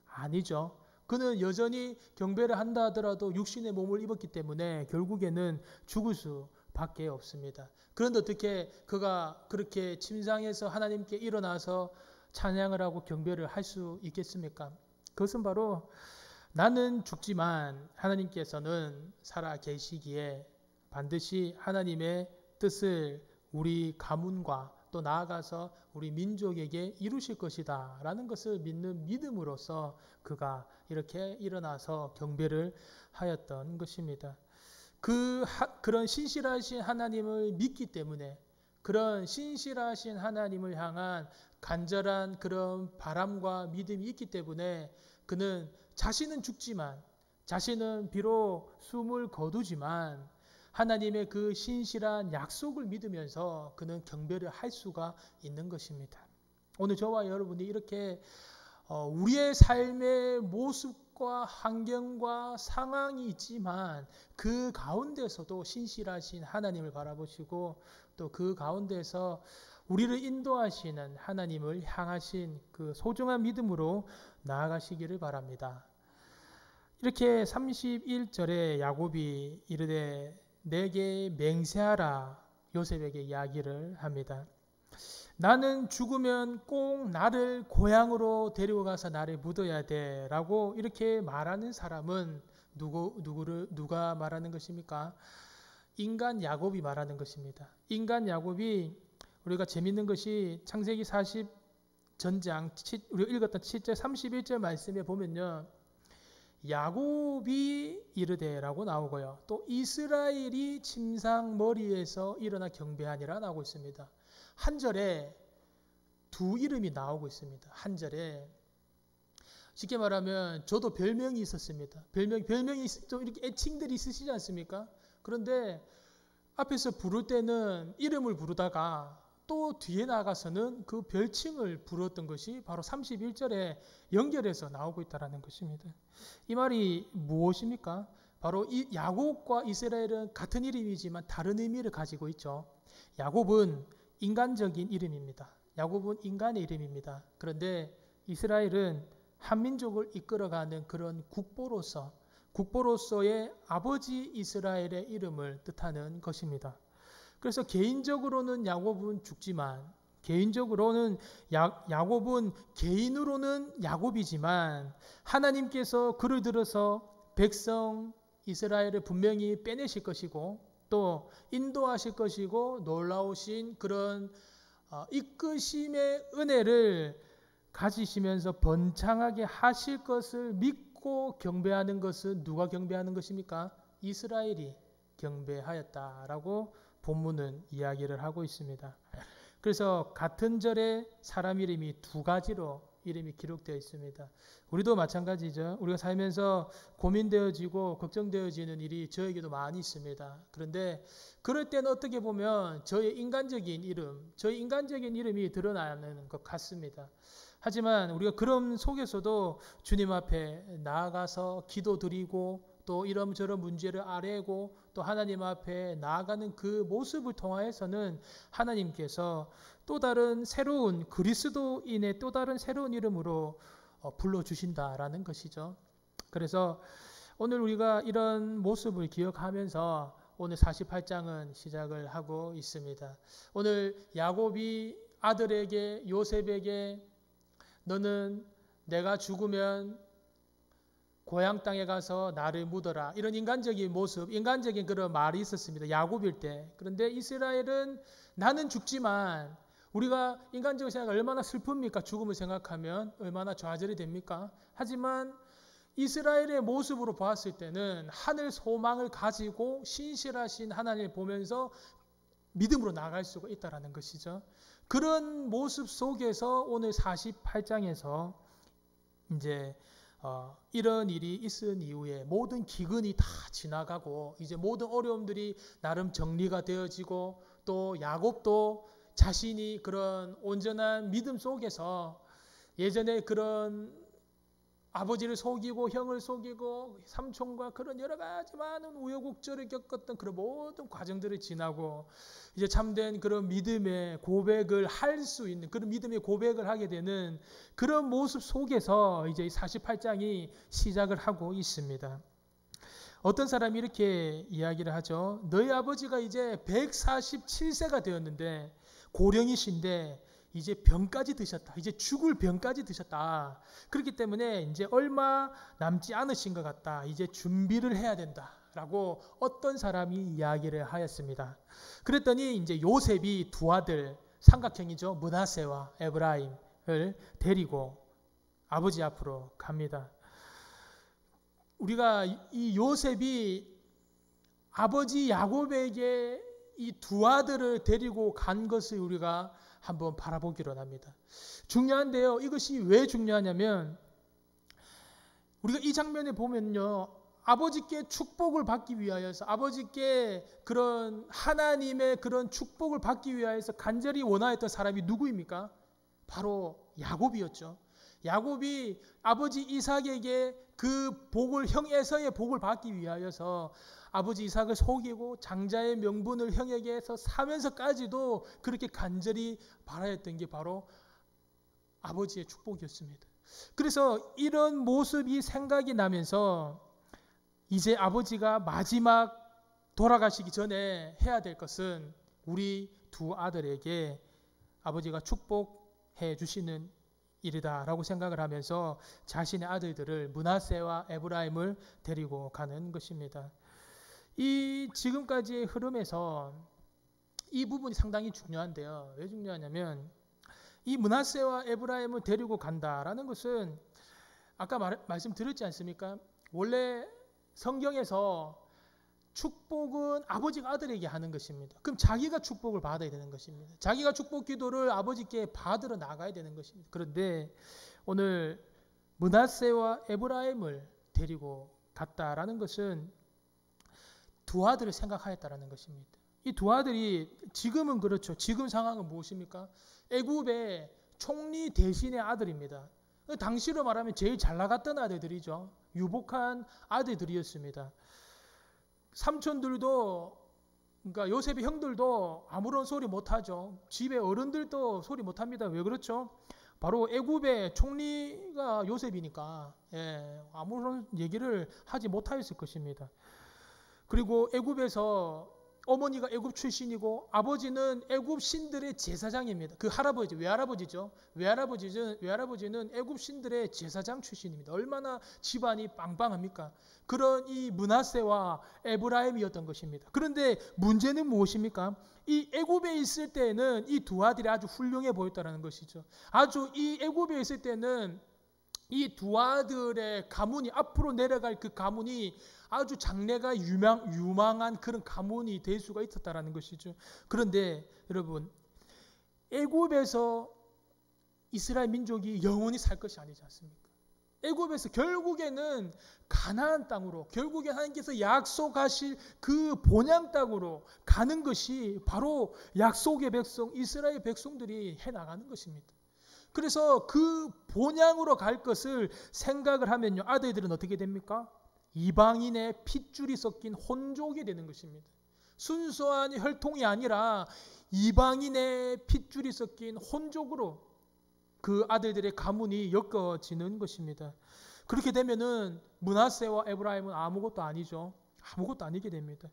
아니죠. 그는 여전히 경배를 한다 하더라도 육신의 몸을 입었기 때문에 결국에는 죽을 수밖에 없습니다. 그런데 어떻게 그가 그렇게 침상에서 하나님께 일어나서 찬양을 하고 경배를 할 수 있겠습니까? 그것은 바로 나는 죽지만 하나님께서는 살아 계시기에 반드시 하나님의 뜻을 우리 가문과 또 나아가서 우리 민족에게 이루실 것이다 라는 것을 믿는 믿음으로써 그가 이렇게 일어나서 경배를 하였던 것입니다. 그런 신실하신 하나님을 믿기 때문에 그런 신실하신 하나님을 향한 간절한 그런 바람과 믿음이 있기 때문에 그는 자신은 죽지만 자신은 비록 숨을 거두지만 하나님의 그 신실한 약속을 믿으면서 그는 경배를 할 수가 있는 것입니다. 오늘 저와 여러분이 이렇게 우리의 삶의 모습과 환경과 상황이 있지만 그 가운데서도 신실하신 하나님을 바라보시고 또 그 가운데서 우리를 인도하시는 하나님을 향하신 그 소중한 믿음으로 나아가시기를 바랍니다. 이렇게 31절에 야곱이 이르되 내게 맹세하라 요셉에게 이야기를 합니다. 나는 죽으면 꼭 나를 고향으로 데리고 가서 나를 묻어야 돼 라고 이렇게 말하는 사람은 누가 말하는 것입니까? 인간 야곱이 말하는 것입니다. 인간 야곱이 우리가 재밌는 것이 창세기 40전장 우리가 읽었던 7절 31절 말씀에 보면요. 야곱이 이르되라고 나오고요. 또 이스라엘이 침상 머리에서 일어나 경배하니라 나오고 있습니다. 한 절에 두 이름이 나오고 있습니다. 한 절에 쉽게 말하면 저도 별명이 있었습니다. 별명이 좀 이렇게 애칭들이 있으시지 않습니까? 그런데 앞에서 부를 때는 이름을 부르다가 또 뒤에 나가서는 그 별칭을 부르었던 것이 바로 31절에 연결해서 나오고 있다는 것입니다. 이 말이 무엇입니까? 바로 이 야곱과 이스라엘은 같은 이름이지만 다른 의미를 가지고 있죠. 야곱은 인간적인 이름입니다. 야곱은 인간의 이름입니다. 그런데 이스라엘은 한민족을 이끌어가는 그런 국보로서의 아버지 이스라엘의 이름을 뜻하는 것입니다. 그래서 개인적으로는 야곱은 죽지만, 개인적으로는 야곱은 개인으로는 야곱이지만 하나님께서 그를 들어서 백성 이스라엘을 분명히 빼내실 것이고 또 인도하실 것이고 놀라우신 그런 이끄심의 은혜를 가지시면서 번창하게 하실 것을 믿고 경배하는 것은 누가 경배하는 것입니까? 이스라엘이 경배하였다라고 본문은 이야기를 하고 있습니다. 그래서 같은 절에 사람 이름이 두 가지로 이름이 기록되어 있습니다. 우리도 마찬가지죠. 우리가 살면서 고민되어지고 걱정되어지는 일이 저에게도 많이 있습니다. 그런데 그럴 때는 어떻게 보면 저의 인간적인 이름이 드러나는 것 같습니다. 하지만 우리가 그런 속에서도 주님 앞에 나아가서 기도드리고 또 이런저런 문제를 아뢰고 또 하나님 앞에 나아가는 그 모습을 통하여서는 하나님께서 또 다른 새로운 그리스도인의 또 다른 새로운 이름으로 불러주신다라는 것이죠. 그래서 오늘 우리가 이런 모습을 기억하면서 오늘 48장은 시작을 하고 있습니다. 오늘 야곱이 아들에게 요셉에게 너는 내가 죽으면 고향 땅에 가서 나를 묻어라. 이런 인간적인 모습, 인간적인 그런 말이 있었습니다. 야곱일 때. 그런데 이스라엘은 나는 죽지만 우리가 인간적으로 생각하면 얼마나 슬픕니까? 죽음을 생각하면 얼마나 좌절이 됩니까? 하지만 이스라엘의 모습으로 보았을 때는 하늘 소망을 가지고 신실하신 하나님을 보면서 믿음으로 나아갈 수가 있다는 것이죠. 그런 모습 속에서 오늘 48장에서 이제 이런 일이 있은 이후에 모든 기근이 다 지나가고 이제 모든 어려움들이 나름 정리가 되어지고 또 야곱도 자신이 그런 온전한 믿음 속에서 예전에 그런 아버지를 속이고 형을 속이고 삼촌과 그런 여러 가지 많은 우여곡절을 겪었던 그런 모든 과정들을 지나고 이제 참된 그런 믿음의 고백을 할 수 있는 그런 믿음의 고백을 하게 되는 그런 모습 속에서 이제 48장이 시작을 하고 있습니다. 어떤 사람이 이렇게 이야기를 하죠. 너희 아버지가 이제 147세가 되었는데 고령이신데 이제 병까지 드셨다. 이제 죽을 병까지 드셨다. 그렇기 때문에 이제 얼마 남지 않으신 것 같다. 이제 준비를 해야 된다. 라고 어떤 사람이 이야기를 하였습니다. 그랬더니 이제 요셉이 두 아들, 삼각형이죠. 므낫세와 에브라임을 데리고 아버지 앞으로 갑니다. 우리가 이 요셉이 아버지 야곱에게 이 두 아들을 데리고 간 것을 우리가 한번 바라보기로 합니다. 중요한데요. 이것이 왜 중요하냐면 우리가 이 장면에 보면요. 아버지께 축복을 받기 위하여서 아버지께 그런 하나님의 그런 축복을 받기 위하여서 간절히 원하였던 사람이 누구입니까? 바로 야곱이었죠. 야곱이 아버지 이삭에게 그 복을 형 에서의 복을 받기 위하여서 아버지 이삭을 속이고 장자의 명분을 형에게서 사면서까지도 그렇게 간절히 바라였던 게 바로 아버지의 축복이었습니다. 그래서 이런 모습이 생각이 나면서 이제 아버지가 마지막 돌아가시기 전에 해야 될 것은 우리 두 아들에게 아버지가 축복해 주시는 일이다라고 생각을 하면서 자신의 아들들을 므낫세와 에브라임을 데리고 가는 것입니다. 이 지금까지의 흐름에서 이 부분이 상당히 중요한데요. 왜 중요하냐면 이 므낫세와 에브라임을 데리고 간다라는 것은 아까 말씀드렸지 않습니까? 원래 성경에서 축복은 아버지가 아들에게 하는 것입니다. 그럼 자기가 축복을 받아야 되는 것입니다. 자기가 축복 기도를 아버지께 받으러 나가야 되는 것입니다. 그런데 오늘 므낫세와 에브라임을 데리고 갔다라는 것은 두 아들을 생각하였다라는 것입니다. 이 두 아들이 지금은 그렇죠. 지금 상황은 무엇입니까? 애굽의 총리 대신의 아들입니다. 당시로 말하면 제일 잘 나갔던 아들들이죠. 유복한 아들들이었습니다. 삼촌들도 그러니까 요셉의 형들도 아무런 소리 못하죠. 집에 어른들도 소리 못합니다. 왜 그렇죠? 바로 애굽의 총리가 요셉이니까 아무런 얘기를 하지 못하였을 것입니다. 그리고 애굽에서 어머니가 애굽 출신이고 아버지는 애굽 신들의 제사장입니다. 그 할아버지, 외할아버지죠. 외할아버지는 애굽 신들의 제사장 출신입니다. 얼마나 집안이 빵빵합니까? 그런 이 므낫세와 에브라임이었던 것입니다. 그런데 문제는 무엇입니까? 이 애굽에 있을 때는 이 두 아들이 아주 훌륭해 보였다는 것이죠. 아주 이 애굽에 있을 때는 이 두 아들의 가문이 앞으로 내려갈 그 가문이 아주 장래가 유망한 그런 가문이 될 수가 있었다라는 것이죠. 그런데 여러분, 애굽에서 이스라엘 민족이 영원히 살 것이 아니지 않습니까? 애굽에서 결국에는 가나안 땅으로, 결국에 하나님께서 약속하실 그 본향 땅으로 가는 것이 바로 약속의 백성, 이스라엘 백성들이 해나가는 것입니다. 그래서 그 본향으로 갈 것을 생각을 하면요, 아들들은 어떻게 됩니까? 이방인의 핏줄이 섞인 혼족이 되는 것입니다. 순수한 혈통이 아니라 이방인의 핏줄이 섞인 혼족으로 그 아들들의 가문이 엮어지는 것입니다. 그렇게 되면은 므낫세와 에브라임은 아무것도 아니죠. 아무것도 아니게 됩니다.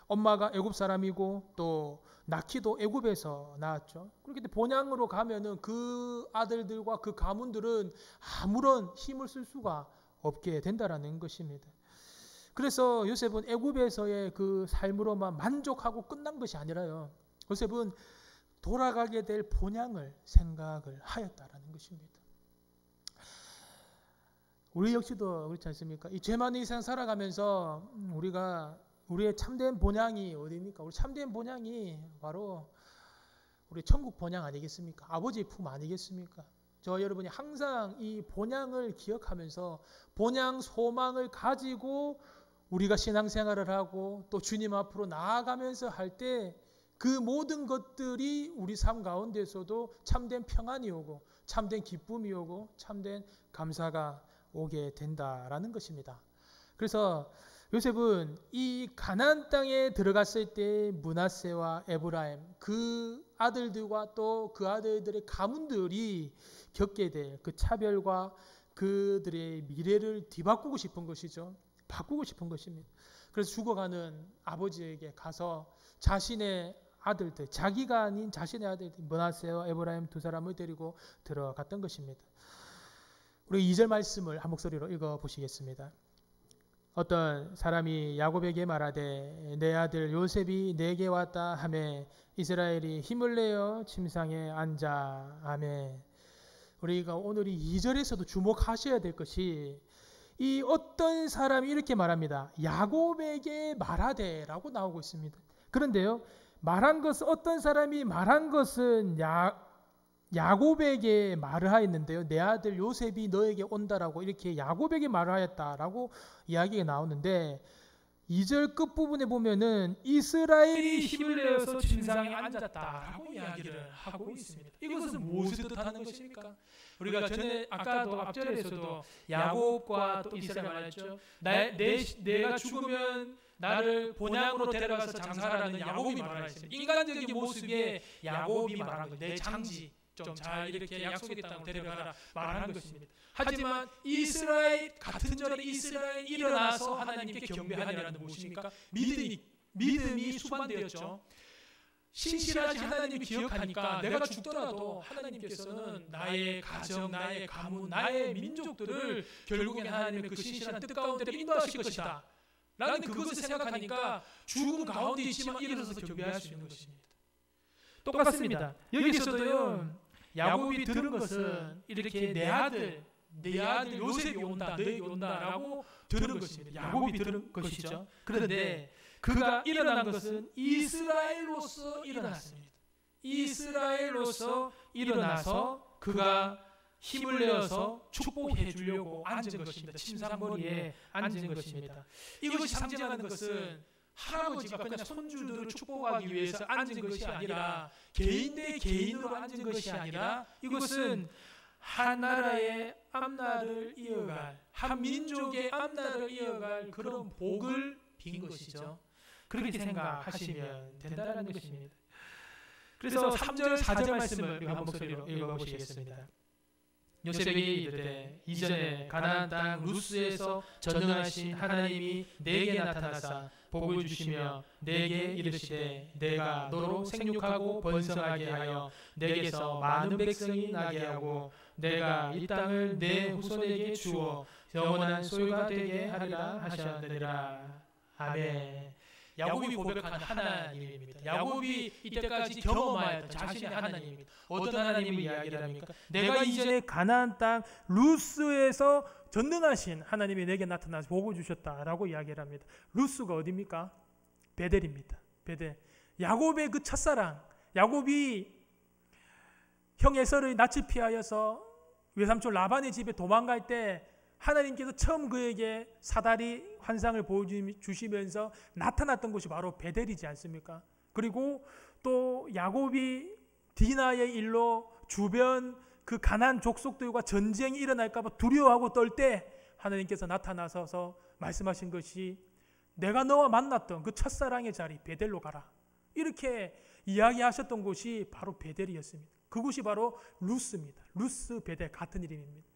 엄마가 애굽 사람이고 또 낳기도 애굽에서 낳았죠. 그렇기 때문에 본향으로 가면은 그 아들들과 그 가문들은 아무런 힘을 쓸 수가 없게 된다라는 것입니다. 그래서 요셉은 애굽에서의 그 삶으로만 만족하고 끝난 것이 아니라요, 요셉은 돌아가게 될 본향을 생각을 하였다라는 것입니다. 우리 역시도 그렇지 않습니까? 이 죄 많은 인생 살아가면서 우리의 참된 본향이 어디입니까? 우리 참된 본향이 바로 우리 천국 본향 아니겠습니까? 아버지의 품 아니겠습니까? 저 여러분이 항상 이 본향을 기억하면서 본향 소망을 가지고 우리가 신앙생활을 하고 또 주님 앞으로 나아가면서 할 때 그 모든 것들이 우리 삶 가운데서도 참된 평안이 오고 참된 기쁨이 오고 참된 감사가 오게 된다라는 것입니다. 그래서 요셉은 이 가나안 땅에 들어갔을 때 므낫세와 에브라임, 그 아들들과 또 그 아들들의 가문들이 겪게 될 그 차별과 그들의 미래를 뒤바꾸고 싶은 것이죠. 바꾸고 싶은 것입니다. 그래서 죽어가는 아버지에게 가서 자신의 아들들, 자기가 아닌 자신의 아들들 므낫세와 에브라임 두 사람을 데리고 들어갔던 것입니다. 우리 2절 말씀을 한 목소리로 읽어보시겠습니다. 어떤 사람이 야곱에게 말하되 내 아들 요셉이 내게 왔다 하매 이스라엘이 힘을 내어 침상에 앉아. 아멘. 우리가 오늘 이 2절에서도 주목하셔야 될 것이 이 어떤 사람이 이렇게 말합니다. 야곱에게 말하되라고 나오고 있습니다. 그런데요, 말한 것은 어떤 사람이 말한 것은 야곱에게 말을 하였는데요, 내 아들 요셉이 너에게 온다라고 이렇게 야곱에게 말을 하였다라고 이야기가 나오는데 2절 끝부분에 보면은 이스라엘이 힘을 내어서 침상에 앉았다라고 이야기를 하고 있습니다. 이것은 무엇을 뜻하는 것입니까? 우리가 전에 아까도 앞절에서도 야곱과 또 이스라엘 말했죠. 내가 죽으면 나를 본향으로 데려가서 장사하라는 야곱이 말했습니다. 인간적인 모습에 야곱이 말한 것, 내 장지 좀 잘 이렇게 약속의 땅으로 데려가라 말하는 것입니다. 하지만 이스라엘 같은 절에 이스라엘 일어나서 하나님께 경배하니라는 무엇입니까? 믿음이 수반되었죠. 신실하신 하나님을 기억하니까 내가 죽더라도 하나님께서는 나의 가정, 나의 가문, 나의 민족들을 결국엔 하나님의 그 신실한 뜻 가운데 인도하실 것이다 라는 그것을 생각하니까 죽음 가운데 있지만 일어서서 경배할 수 있는 것입니다. 똑같습니다. 여기서도요, 야곱이 들은 것은 이렇게 내 아들 요셉이 온다, 너에게 온다라고 들은 것입니다. 야곱이 들은 것이죠. 그런데 그가 일어난 것은 이스라엘로서 일어났습니다. 이스라엘로서 일어나서 그가 힘을 내어서 축복해 주려고 앉은 것입니다. 침상머리에 앉은 것입니다. 이것이 상징하는 것은 할아버지가 그냥 손주들을 축복하기 위해서 앉은 것이 아니라 개인 대 개인으로 앉은 것이 아니라 이것은 한 나라의 앞날을 이어갈, 한 민족의 앞날을 이어갈 그런 복을 빈 것이죠. 그렇게 생각하시면 된다는 것입니다. 그래서 3절, 4절 말씀을 우리가 한 목소리로 읽어보시겠습니다. 요셉에게 이르되 이전에 가나안 땅 루스에서 전능하신 하나님이 내게 나타나사 복을 주시며 내게 이르시되 내가 너로 생육하고 번성하게 하여 내게서 많은 백성이 나게 하고 내가 이 땅을 내 후손에게 주어 영원한 소유가 되게 하리라 하셨느니라. 아멘. 야곱이 고백한 하나님입니다. 야곱이 이때까지 경험하였던 자신의 하나님입니다. 어떤 하나님을 이야기를 합니까? 내가 이전에 가나안 땅 루스에서 전능하신 하나님이 내게 나타나서 복을 주셨다라고 이야기를 합니다. 루스가 어디입니까? 베델입니다. 베델. 야곱의 그 첫사랑, 야곱이 형 에서를 낯을 피하여서 외삼촌 라반의 집에 도망갈 때 하나님께서 처음 그에게 사다리 환상을 보여주시면서 나타났던 곳이 바로 베델이지 않습니까? 그리고 또 야곱이 디나의 일로 주변 그 가나안 족속들과 전쟁이 일어날까 봐 두려워하고 떨 때 하나님께서 나타나셔서 말씀하신 것이 내가 너와 만났던 그 첫사랑의 자리 베델로 가라. 이렇게 이야기하셨던 곳이 바로 베델이었습니다. 그곳이 바로 루스입니다. 루스, 베델 같은 이름입니다.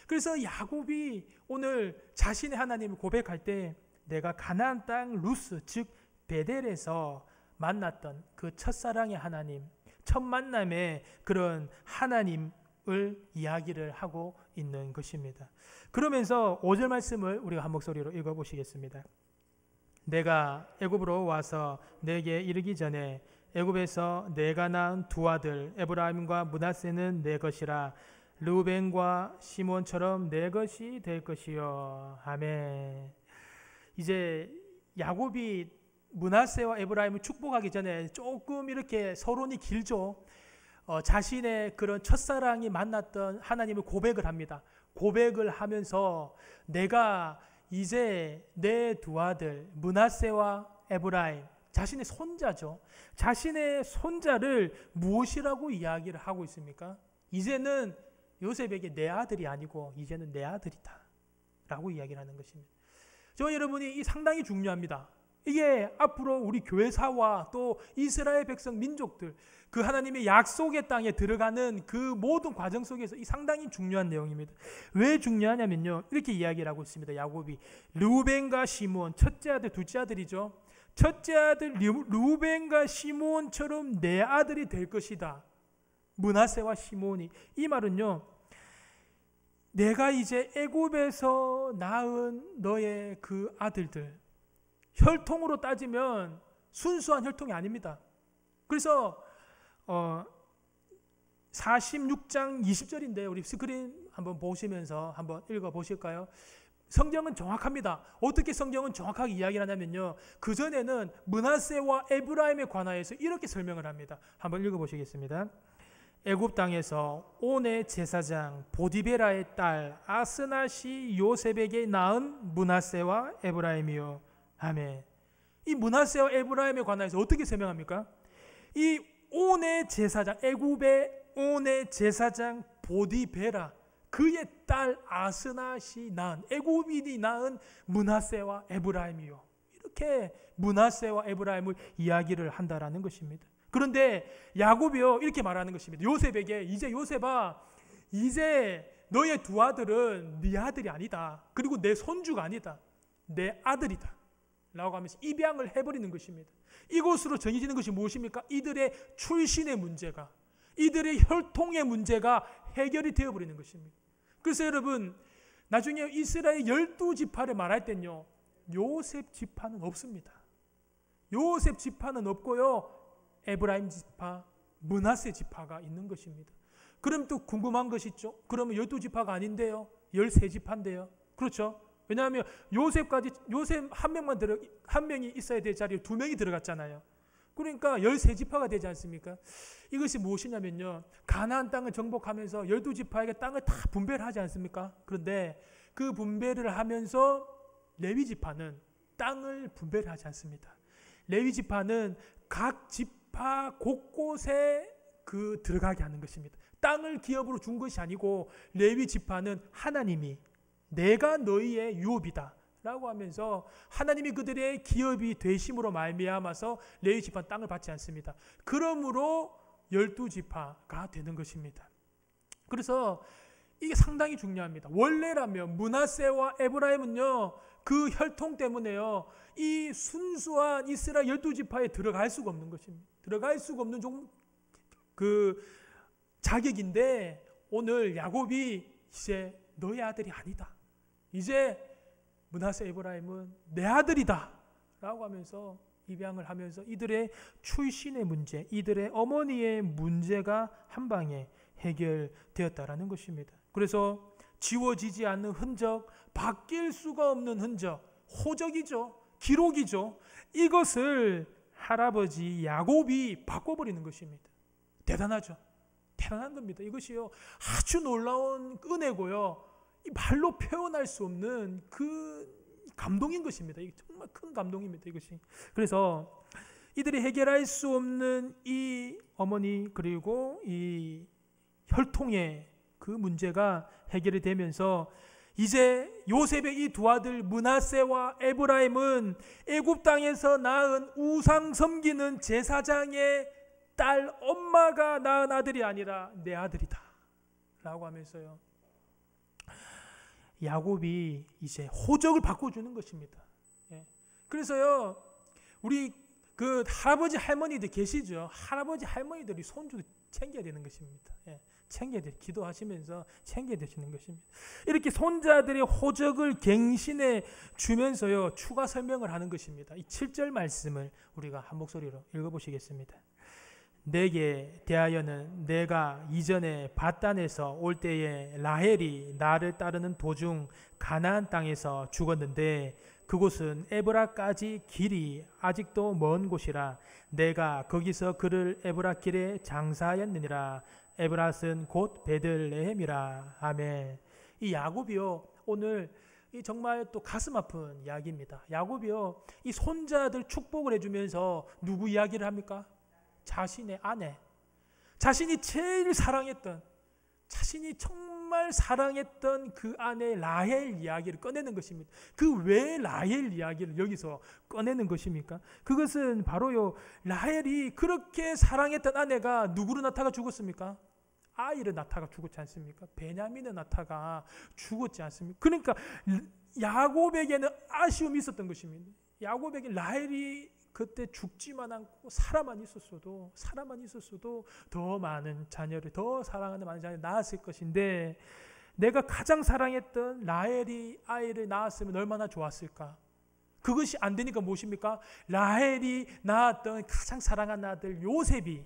그래서 야곱이 오늘 자신의 하나님을 고백할 때 내가 가나안 땅 루스 즉 베델에서 만났던 그 첫사랑의 하나님, 첫 만남의 그런 하나님을 이야기를 하고 있는 것입니다. 그러면서 5절 말씀을 우리가 한 목소리로 읽어보시겠습니다. 내가 애굽으로 와서 내게 이르기 전에 애굽에서 내가 낳은 두 아들 에브라임과 므낫세는 내 것이라 르우벤과 시몬처럼 내 것이 될 것이요. 아멘. 이제 야곱이 므낫세와 에브라임을 축복하기 전에 조금 이렇게 서론이 길죠. 자신의 그런 첫사랑이 만났던 하나님을 고백을 합니다. 고백을 하면서 내가 이제 내 두 아들 므낫세와 에브라임, 자신의 손자죠. 자신의 손자를 무엇이라고 이야기를 하고 있습니까? 이제는 요셉에게 내 아들이 아니고 이제는 내 아들이다 라고 이야기를 하는 것입니다. 저와 여러분이 이 상당히 중요합니다. 이게 앞으로 우리 교회사와 또 이스라엘 백성 민족들 그 하나님의 약속의 땅에 들어가는 그 모든 과정 속에서 이 상당히 중요한 내용입니다. 왜 중요하냐면요, 이렇게 이야기를 하고 있습니다. 야곱이 르우벤과 시므온, 첫째 아들 둘째 아들이죠. 첫째 아들 르우벤과 시므온처럼 내 아들이 될 것이다. 므낫세와 시므온이, 이 말은요, 내가 이제 애굽에서 낳은 너의 그 아들들, 혈통으로 따지면 순수한 혈통이 아닙니다. 그래서 46장 20절인데 우리 스크린 한번 보시면서 한번 읽어보실까요? 성경은 정확합니다. 어떻게 성경은 정확하게 이야기를 하냐면요, 그전에는 므낫세와 에브라임에 관하여서 이렇게 설명을 합니다. 한번 읽어보시겠습니다. 애굽 땅에서 온의 제사장 보디베라의 딸 아스낫이 요셉에게 낳은 므낫세와 에브라임이요. 아멘. 이 므낫세와 에브라임에 관해서 어떻게 설명합니까? 이 온의 제사장, 애굽의 온의 제사장 보디베라, 그의 딸 아스낫이 낳은, 애굽인이 낳은 므낫세와 에브라임이요. 이렇게 므낫세와 에브라임을 이야기를 한다라는 것입니다. 그런데 야곱이요, 이렇게 말하는 것입니다. 요셉에게, 이제 요셉아, 이제 너의 두 아들은 네 아들이 아니다. 그리고 내 손주가 아니다. 내 아들이다 라고 하면서 입양을 해버리는 것입니다. 이곳으로 정해지는 것이 무엇입니까? 이들의 출신의 문제가, 이들의 혈통의 문제가 해결이 되어버리는 것입니다. 그래서 여러분, 나중에 이스라엘 12지파를 말할 땐요, 요셉 지파는 없습니다. 요셉 지파는 없고요, 에브라임 지파, 므낫세 지파가 있는 것입니다. 그럼 또 궁금한 것이 있죠. 그러면 12지파가 아닌데요, 13지파인데요. 그렇죠? 왜냐하면 요셉 한 명이 있어야 될 자리에 두 명이 들어갔잖아요. 그러니까 13지파가 되지 않습니까? 이것이 무엇이냐면요, 가나안 땅을 정복하면서 12지파에게 땅을 다 분배를 하지 않습니까? 그런데 그 분배를 하면서 레위지파는 땅을 분배를 하지 않습니다. 레위지파는 각 지파 곳곳에 들어가게 하는 것입니다. 땅을 기업으로 준 것이 아니고 레위지파는 하나님이 내가 너희의 유업이다 라고 하면서 하나님이 그들의 기업이 되심으로 말미암아서 레위 지파는 땅을 받지 않습니다. 그러므로 12지파가 되는 것입니다. 그래서 이게 상당히 중요합니다. 원래라면 므낫세와 에브라임은요, 그 혈통 때문에요, 이 순수한 이스라엘 12지파에 들어갈 수가 없는 것입니다. 들어갈 수가 없는 자격인데, 오늘 야곱이 이제 너의 아들이 아니다. 이제 므낫세 에브라임은 내 아들이다. 라고 하면서 입양을 하면서 이들의 출신의 문제, 이들의 어머니의 문제가 한 방에 해결되었다라는 것입니다. 그래서 지워지지 않는 흔적, 바뀔 수가 없는 흔적, 호적이죠. 기록이죠. 이것을 할아버지 야곱이 바꿔버리는 것입니다. 대단하죠. 대단한 겁니다. 이것이요, 아주 놀라운 은혜고요, 말로 표현할 수 없는 그 감동인 것입니다. 이게 정말 큰 감동입니다. 이것이. 그래서 이들이 해결할 수 없는 이 어머니 그리고 이 혈통의 그 문제가 해결이 되면서 이제 요셉의 이 두 아들 므낫세와 에브라임은 애굽 땅에서 낳은 우상 섬기는 제사장의 딸 엄마가 낳은 아들이 아니라 내 아들이다 라고 하면서요, 야곱이 이제 호적을 바꿔주는 것입니다. 그래서요, 우리 그 할아버지 할머니들 계시죠. 할아버지 할머니들이 손주 챙겨야 되는 것입니다. 챙겨야 돼. 기도하시면서 챙겨야 되시는 것입니다. 이렇게 손자들의 호적을 갱신해 주면서요, 추가 설명을 하는 것입니다. 이 7절 말씀을 우리가 한 목소리로 읽어보시겠습니다. 내게 대하여는 내가 이전에 밧단에서 올 때에 라헬이 나를 따르는 도중 가나안 땅에서 죽었는데 그곳은 에브라까지 길이 아직도 먼 곳이라 내가 거기서 그를 에브라 길에 장사하였느니라. 에브라스는 곧 베들레헴이라. 아멘. 이 야곱이요, 오늘 이 정말 또 가슴 아픈 이야기입니다. 야곱이요, 이 손자들 축복을 해주면서 누구 이야기를 합니까? 자신의 아내, 자신이 제일 사랑했던, 자신이 정말 사랑했던 그 아내 라헬 이야기를 꺼내는 것입니다. 그 왜 라헬 이야기를 여기서 꺼내는 것입니까? 그것은 바로요, 라헬이 그렇게 사랑했던 아내가 누구로 낳다가 죽었습니까? 아이를 낳다가 죽었지 않습니까? 베냐민을 낳다가 죽었지 않습니까? 그러니까 야곱에게는 아쉬움이 있었던 것입니다. 야곱에게 라헬이 그때 죽지만 않고 살아만 있었어도 더 많은 자녀를, 더 사랑하는 많은 자녀를 낳았을 것인데, 내가 가장 사랑했던 라헬이 아이를 낳았으면 얼마나 좋았을까? 그것이 안 되니까 무엇입니까? 라헬이 낳았던 가장 사랑하는 아들 요셉이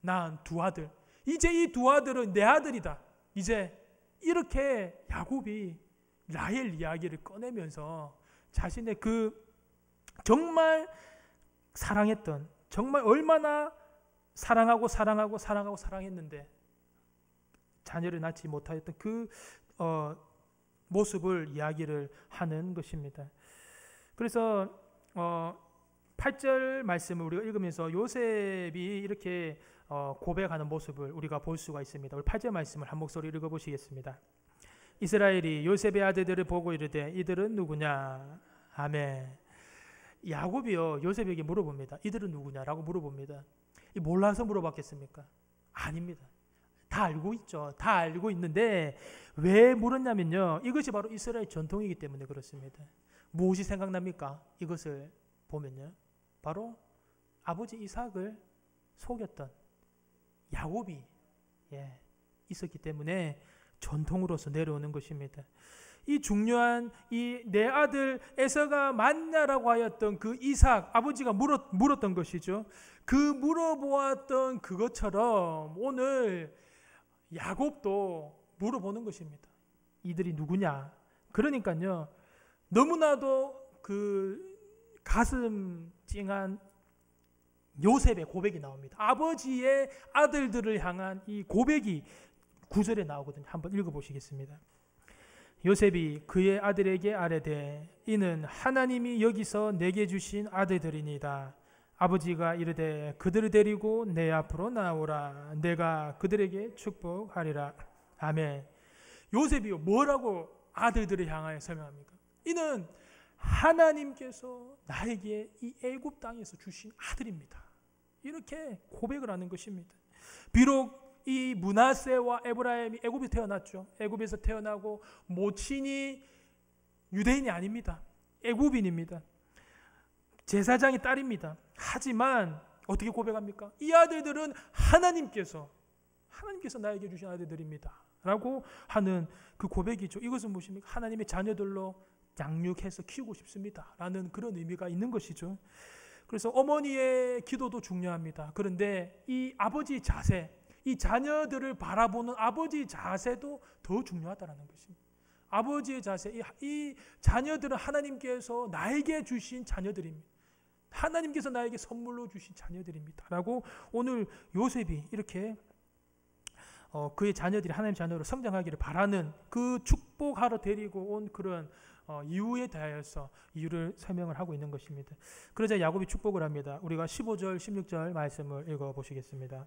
낳은 두 아들, 이제 이 두 아들은 내 아들이다. 이제 이렇게 야곱이 라헬 이야기를 꺼내면서 자신의 그 정말 사랑했던, 정말 얼마나 사랑했는데 자녀를 낳지 못하였던 그 모습을 이야기를 하는 것입니다. 그래서 8절 말씀을 우리가 읽으면서 요셉이 이렇게 고백하는 모습을 우리가 볼 수가 있습니다. 우리 8절 말씀을 한 목소리 읽어보시겠습니다. 이스라엘이 요셉의 아들들을 보고 이르되 이들은 누구냐? 아멘. 야곱이요, 요셉에게 물어봅니다. 이들은 누구냐라고 물어봅니다. 몰라서 물어봤겠습니까? 아닙니다. 다 알고 있죠. 다 알고 있는데 왜 물었냐면요, 이것이 바로 이스라엘 전통이기 때문에 그렇습니다. 무엇이 생각납니까? 이것을 보면요, 바로 아버지 이삭을 속였던 야곱이 있었기 때문에 전통으로서 내려오는 것입니다. 이 중요한 이 내 아들 에서가 맞냐라고 하였던 그 이삭, 아버지가 물었던 것이죠. 그 물어보았던 그것처럼 오늘 야곱도 물어보는 것입니다. 이들이 누구냐? 그러니까요, 너무나도 그 가슴 찡한 요셉의 고백이 나옵니다. 아버지의 아들들을 향한 이 고백이 9절에 나오거든요. 한번 읽어보시겠습니다. 요셉이 그의 아들에게 아뢰되 이는 하나님이 여기서 내게 주신 아들들이니이다. 아버지가 이르되 그들을 데리고 내 앞으로 나오라. 내가 그들에게 축복하리라. 아멘. 요셉이 뭐라고 아들들을 향하여 설명합니까? 이는 하나님께서 나에게 이 애굽 땅에서 주신 아들입니다. 이렇게 고백을 하는 것입니다. 비록 이 므낫세와 에브라임이 애굽에 태어났죠. 애굽에서 태어나고 모친이 유대인이 아닙니다. 애굽인입니다. 제사장의 딸입니다. 하지만 어떻게 고백합니까? 이 아들들은 하나님께서 나에게 주신 아들들입니다 라고 하는 그 고백이죠. 이것은 무엇입니까? 하나님의 자녀들로 양육해서 키우고 싶습니다 라는 그런 의미가 있는 것이죠. 그래서 어머니의 기도도 중요합니다. 그런데 이 아버지의 자세, 이 자녀들을 바라보는 아버지의 자세도 더 중요하다는 것입니다. 아버지의 자세, 이 자녀들은 하나님께서 나에게 주신 자녀들입니다. 하나님께서 나에게 선물로 주신 자녀들입니다 라고 오늘 요셉이 이렇게 그의 자녀들이 하나님의 자녀로 성장하기를 바라는 그 축복하러 데리고 온 그런 이유에 대하여서 이유를 설명을 하고 있는 것입니다. 그러자 야곱이 축복을 합니다. 우리가 15절 16절 말씀을 읽어보시겠습니다.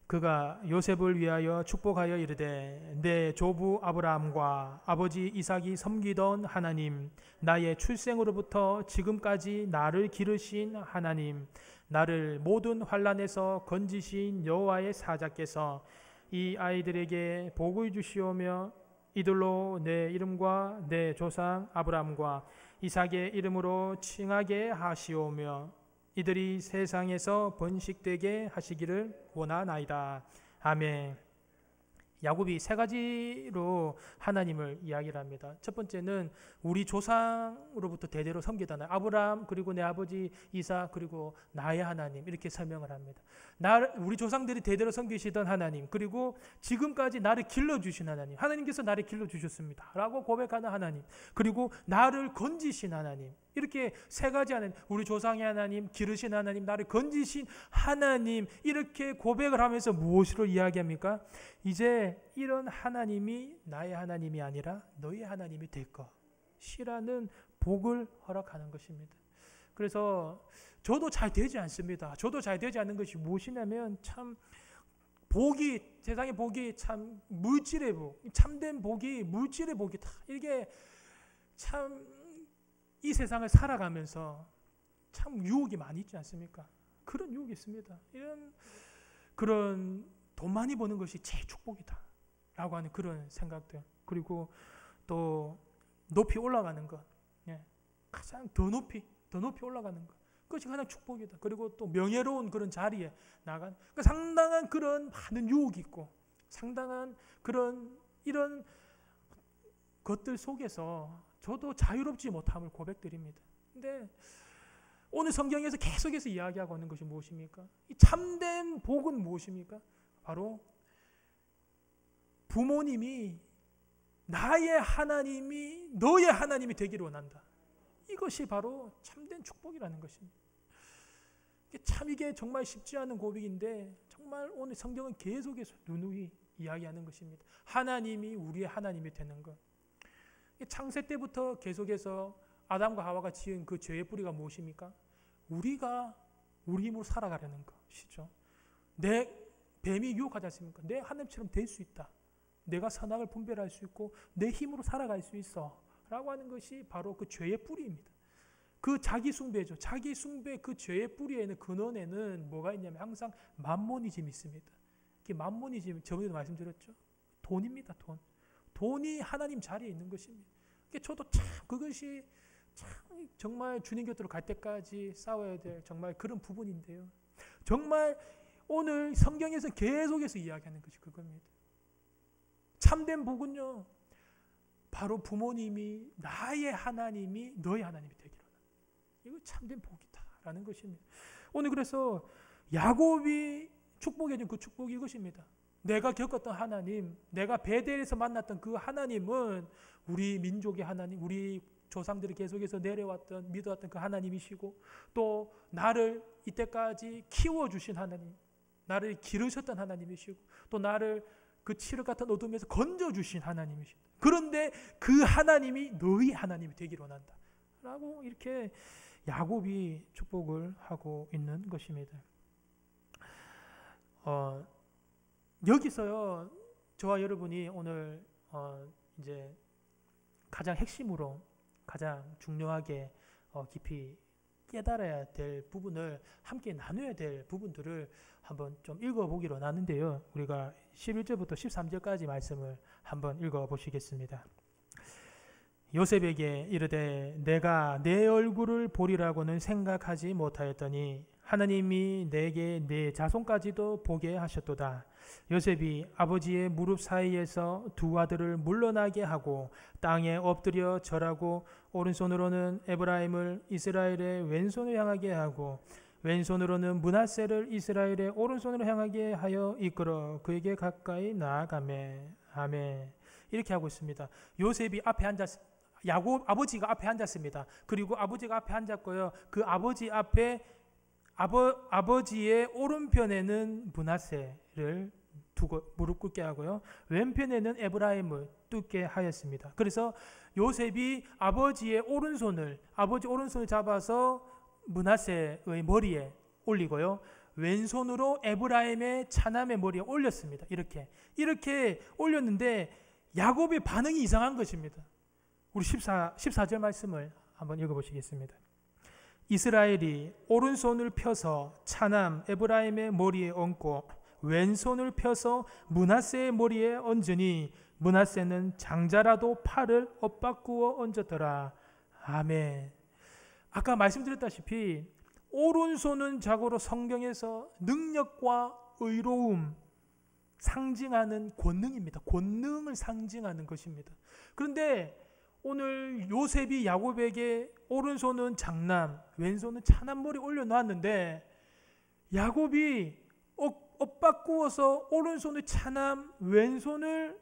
그가 요셉을 위하여 축복하여 이르되 내 조부 아브라함과 아버지 이삭이 섬기던 하나님, 나의 출생으로부터 지금까지 나를 기르신 하나님, 나를 모든 환난에서 건지신 여호와의 사자께서 이 아이들에게 복을 주시오며 이들로 내 이름과 내 조상 아브라함과 이삭의 이름으로 칭하게 하시오며 이들이 세상에서 번식되게 하시기를 원하나이다. 아멘. 야곱이 세 가지로 하나님을 이야기를 합니다. 첫 번째는 우리 조상으로부터 대대로 섬기던 아브라함, 그리고 내 아버지 이삭, 그리고 나의 하나님, 이렇게 설명을 합니다. 우리 조상들이 대대로 섬기시던 하나님, 그리고 지금까지 나를 길러주신 하나님, 하나님께서 나를 길러주셨습니다 라고 고백하는 하나님, 그리고 나를 건지신 하나님, 이렇게 세 가지 하나님, 우리 조상의 하나님, 기르신 하나님, 나를 건지신 하나님, 이렇게 고백을 하면서 무엇으로 이야기합니까? 이제 이런 하나님이 나의 하나님이 아니라 너의 하나님이 될 것이라는 복을 허락하는 것입니다. 그래서 저도 잘 되지 않습니다. 저도 잘 되지 않는 것이 무엇이냐면 참 복이, 세상의 복이 참 물질의 복, 참된 복이 물질의 복이다. 이게 참 이 세상을 살아가면서 참 유혹이 많이 있지 않습니까? 그런 유혹이 있습니다. 그런 돈 많이 버는 것이 제일 축복이다 라고 하는 그런 생각들, 그리고 또 높이 올라가는 것, 가장 더 높이 올라가는 것, 그것이 가장 축복이다. 그리고 또 명예로운 그런 자리에 나간, 그러니까 상당한 그런 많은 유혹이 있고 상당한 그런 이런 것들 속에서 저도 자유롭지 못함을 고백드립니다. 근데 오늘 성경에서 계속해서 이야기하고 있는 것이 무엇입니까? 이 참된 복은 무엇입니까? 바로 부모님이 나의 하나님이 너의 하나님이 되기를 원한다. 이것이 바로 참된 축복이라는 것입니다. 이게 정말 쉽지 않은 고백인데 정말 오늘 성경은 계속해서 누누이 이야기하는 것입니다. 하나님이 우리의 하나님이 되는 것. 창세 때부터 계속해서 아담과 하와가 지은 그 죄의 뿌리가 무엇입니까? 우리가 우리 힘으로 살아가려는 것이죠. 내 뱀이 유혹하지 않습니까? 내 하나님처럼 될 수 있다. 내가 선악을 분별할 수 있고 내 힘으로 살아갈 수 있어 라고 하는 것이 바로 그 죄의 뿌리입니다. 그 자기 숭배죠. 자기 숭배, 그 죄의 뿌리에는, 근원에는 뭐가 있냐면 항상 만모니즘이 있습니다. 만모니즘, 저번에도 말씀드렸죠. 돈입니다. 돈이 하나님 자리에 있는 것입니다. 저도 참 그것이 참 정말 주님 곁으로 갈 때까지 싸워야 될 정말 그런 부분인데요. 정말 오늘 성경에서 계속해서 이야기하는 것이 그겁니다. 참된 복은요, 바로 부모님이 나의 하나님이 너의 하나님이 되기를 원한다. 이거 참된 복이다라는 것입니다. 오늘 그래서 야곱이 축복해 준 그 축복이 이것입니다. 내가 겪었던 하나님, 내가 베델에서 만났던 그 하나님은 우리 민족의 하나님, 우리 조상들이 계속해서 내려왔던, 믿어왔던 그 하나님이시고, 또 나를 이때까지 키워주신 하나님, 나를 기르셨던 하나님이시고, 또 나를 그 칠흑 같은 어둠에서 건져주신 하나님이시다. 그런데 그 하나님이 너희 하나님이 되기를 원한다 라고 이렇게 야곱이 축복을 하고 있는 것입니다. 여기서요, 저와 여러분이 오늘 이제 가장 핵심으로 가장 중요하게 깊이 깨달아야 될 부분을 함께 나눠야 될 부분들을 한번 좀 읽어보기로 나는데요. 우리가 11절부터 13절까지 말씀을 한번 읽어보시겠습니다. 요셉에게 이르되 내가 내 얼굴을 보리라고는 생각하지 못하였더니 하나님이 내게 내 자손까지도 보게 하셨도다. 요셉이 아버지의 무릎 사이에서 두 아들을 물러나게 하고 땅에 엎드려 절하고 오른손으로는 에브라임을 이스라엘의 왼손을 향하게 하고 왼손으로는 므낫세를 이스라엘의 오른손으로 향하게 하여 이끌어 그에게 가까이 나아가매. 아멘. 이렇게 하고 있습니다. 요셉이 앞에 야곱 아버지가 앞에 앉았습니다. 그리고 아버지가 앞에 앉았고요. 그 아버지 앞에 아버지의 오른편에는 므낫세를 두고 무릎 꿇게 하고요. 왼편에는 에브라임을 뚫게 하였습니다. 그래서 요셉이 아버지 오른손을 잡아서 므낫세의 머리에 올리고요. 왼손으로 에브라임의 차남의 머리에 올렸습니다. 이렇게 올렸는데 야곱의 반응이 이상한 것입니다. 우리 14절 말씀을 한번 읽어보시겠습니다. 이스라엘이 오른손을 펴서 차남 에브라임의 머리에 얹고 왼손을 펴서 므낫세의 머리에 얹으니 므낫세는 장자라도 팔을 엇바꾸어 얹었더라. 아멘. 아까 말씀드렸다시피 오른손은 자고로 성경에서 능력과 의로움 상징하는 권능입니다. 권능을 상징하는 것입니다. 그런데 오늘 요셉이 야곱에게 오른손은 장남, 왼손은 차남 머리 올려놨는데 야곱이 엇바꾸어서 오른손을 차남, 왼손을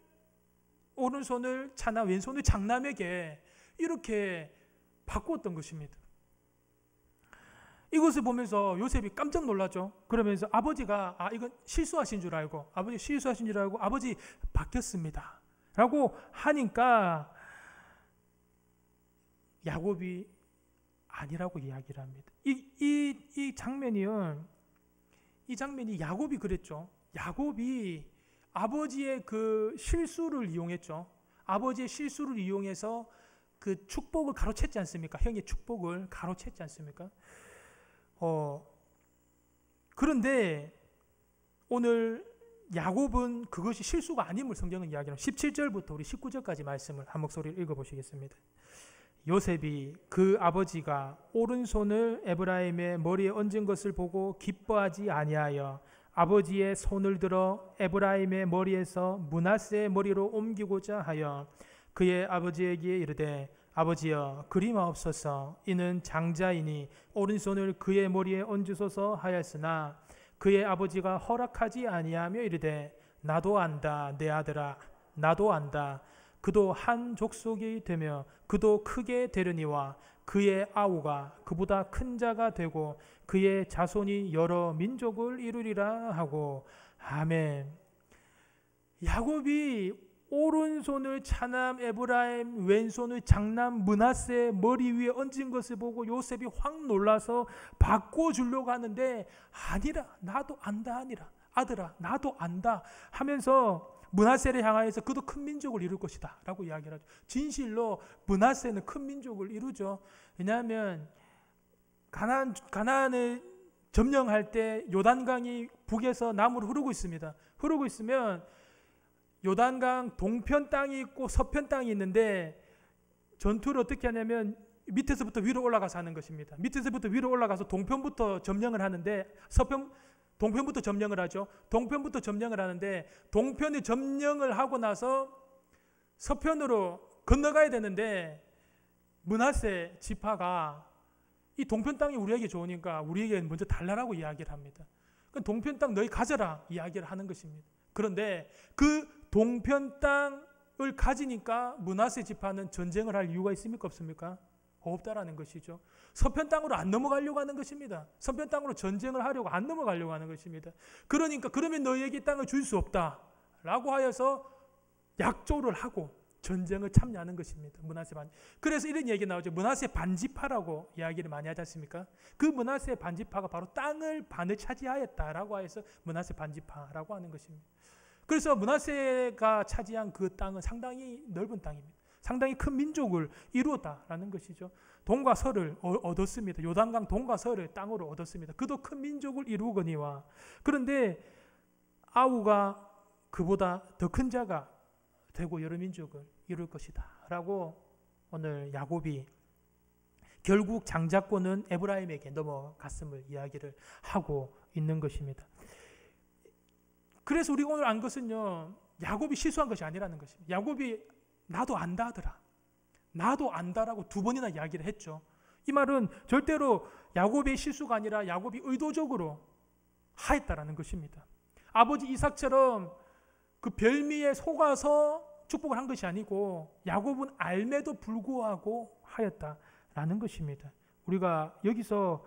차남, 왼손을 장남에게 이렇게 바꾸었던 것입니다. 이것을 보면서 요셉이 깜짝 놀랐죠. 그러면서 아버지가 이건 실수하신 줄 알고 아버지 바뀌었습니다 라고 하니까 야곱이 아니라고 이야기를 합니다. 이 장면이 야곱이 그랬죠. 야곱이 아버지의 그 실수를 이용했죠. 아버지의 실수를 이용해서 그 축복을 가로챘지 않습니까? 형의 축복을 가로챘지 않습니까? 그런데 오늘 야곱은 그것이 실수가 아님을 성경은 이야기합니다. 17절부터 우리 19절까지 말씀을 한 목소리로 읽어보시겠습니다. 요셉이 그 아버지가 오른손을 에브라임의 머리에 얹은 것을 보고 기뻐하지 아니하여 아버지의 손을 들어 에브라임의 머리에서 므낫세의 머리로 옮기고자 하여 그의 아버지에게 이르되 아버지여 그리마옵소서 이는 장자이니 오른손을 그의 머리에 얹으소서 하였으나 그의 아버지가 허락하지 아니하며 이르되 나도 안다 내 아들아 나도 안다 그도 한 족속이 되며 그도 크게 되려니와 그의 아우가 그보다 큰 자가 되고 그의 자손이 여러 민족을 이루리라 하고 아멘. 야곱이 오른손을 차남 에브라임 왼손을 장남 므낫세 머리 위에 얹은 것을 보고 요셉이 확 놀라서 바꿔주려고 하는데 아니라 나도 안다 아니라 아들아 나도 안다 하면서 므낫세를 향하여서 그도 큰 민족을 이룰 것이다 라고 이야기를 하죠. 진실로 므낫세는 큰 민족을 이루죠. 왜냐하면 가나안을 점령할 때 요단강이 북에서 남으로 흐르고 있습니다. 흐르고 있으면 요단강 동편 땅이 있고 서편 땅이 있는데 전투를 어떻게 하냐면 밑에서부터 위로 올라가서 하는 것입니다. 밑에서부터 위로 올라가서 동편부터 점령을 하는데 동편부터 점령을 하죠. 동편부터 점령을 하는데 동편이 점령을 하고 나서 서편으로 건너가야 되는데 므낫세 지파가 이 동편 땅이 우리에게 좋으니까 우리에게 먼저 달라라고 이야기를 합니다. 동편 땅 너희 가져라 이야기를 하는 것입니다. 그런데 그 동편 땅을 가지니까 므낫세 지파는 전쟁을 할 이유가 있습니까? 없습니까? 없다라는 것이죠. 서편 땅으로 안 넘어가려고 하는 것입니다. 서편 땅으로 전쟁을 하려고 안 넘어가려고 하는 것입니다. 그러니까 그러면 너희에게 땅을 줄 수 없다라고 하여서 약조를 하고 전쟁을 참여하는 것입니다. 므낫세 반. 그래서 이런 얘기 나오죠. 므낫세 반지파라고 이야기를 많이 하지 않습니까? 그 므낫세 반지파가 바로 땅을 반을 차지하였다라고 해서 므낫세 반지파라고 하는 것입니다. 그래서 므낫세가 차지한 그 땅은 상당히 넓은 땅입니다. 상당히 큰 민족을 이루었다라는 것이죠. 동과 서를 얻었습니다. 요단강 동과 서를 땅으로 얻었습니다. 그도 큰 민족을 이루거니와. 그런데 아우가 그보다 더 큰 자가 되고 여러 민족을 이룰 것이다 라고 오늘 야곱이 결국 장자권은 에브라임에게 넘어갔음을 이야기를 하고 있는 것입니다. 그래서 우리가 오늘 안 것은요, 야곱이 실수한 것이 아니라는 것입니다. 야곱이 나도 안다 하더라. 나도 안다라고 2번이나 이야기를 했죠. 이 말은 절대로 야곱의 실수가 아니라 야곱이 의도적으로 하였다라는 것입니다. 아버지 이삭처럼 그 별미에 속아서 축복을 한 것이 아니고 야곱은 알매도 불구하고 하였다라는 것입니다. 우리가 여기서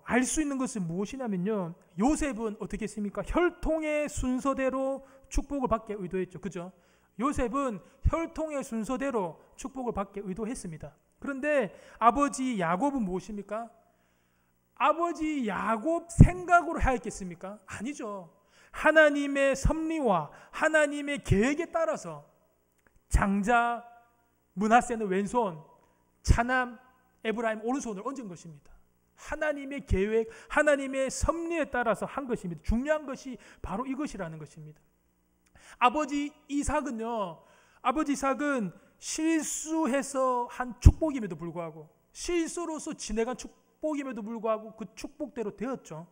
알 수 있는 것은 무엇이냐면요, 요셉은 어떻게 했습니까? 혈통의 순서대로 축복을 받게 의도했죠. 그죠? 요셉은 혈통의 순서대로 축복을 받게 의도했습니다. 그런데 아버지 야곱은 무엇입니까? 아버지 야곱 생각으로 하였겠습니까? 아니죠. 하나님의 섭리와 하나님의 계획에 따라서 장자 므낫세는 왼손, 차남 에브라임 오른손을 얹은 것입니다. 하나님의 계획, 하나님의 섭리에 따라서 한 것입니다. 중요한 것이 바로 이것이라는 것입니다. 아버지 이삭은요, 아버지 이삭은 실수해서 한 축복임에도 불구하고, 실수로서 지내간 축복임에도 불구하고 그 축복대로 되었죠.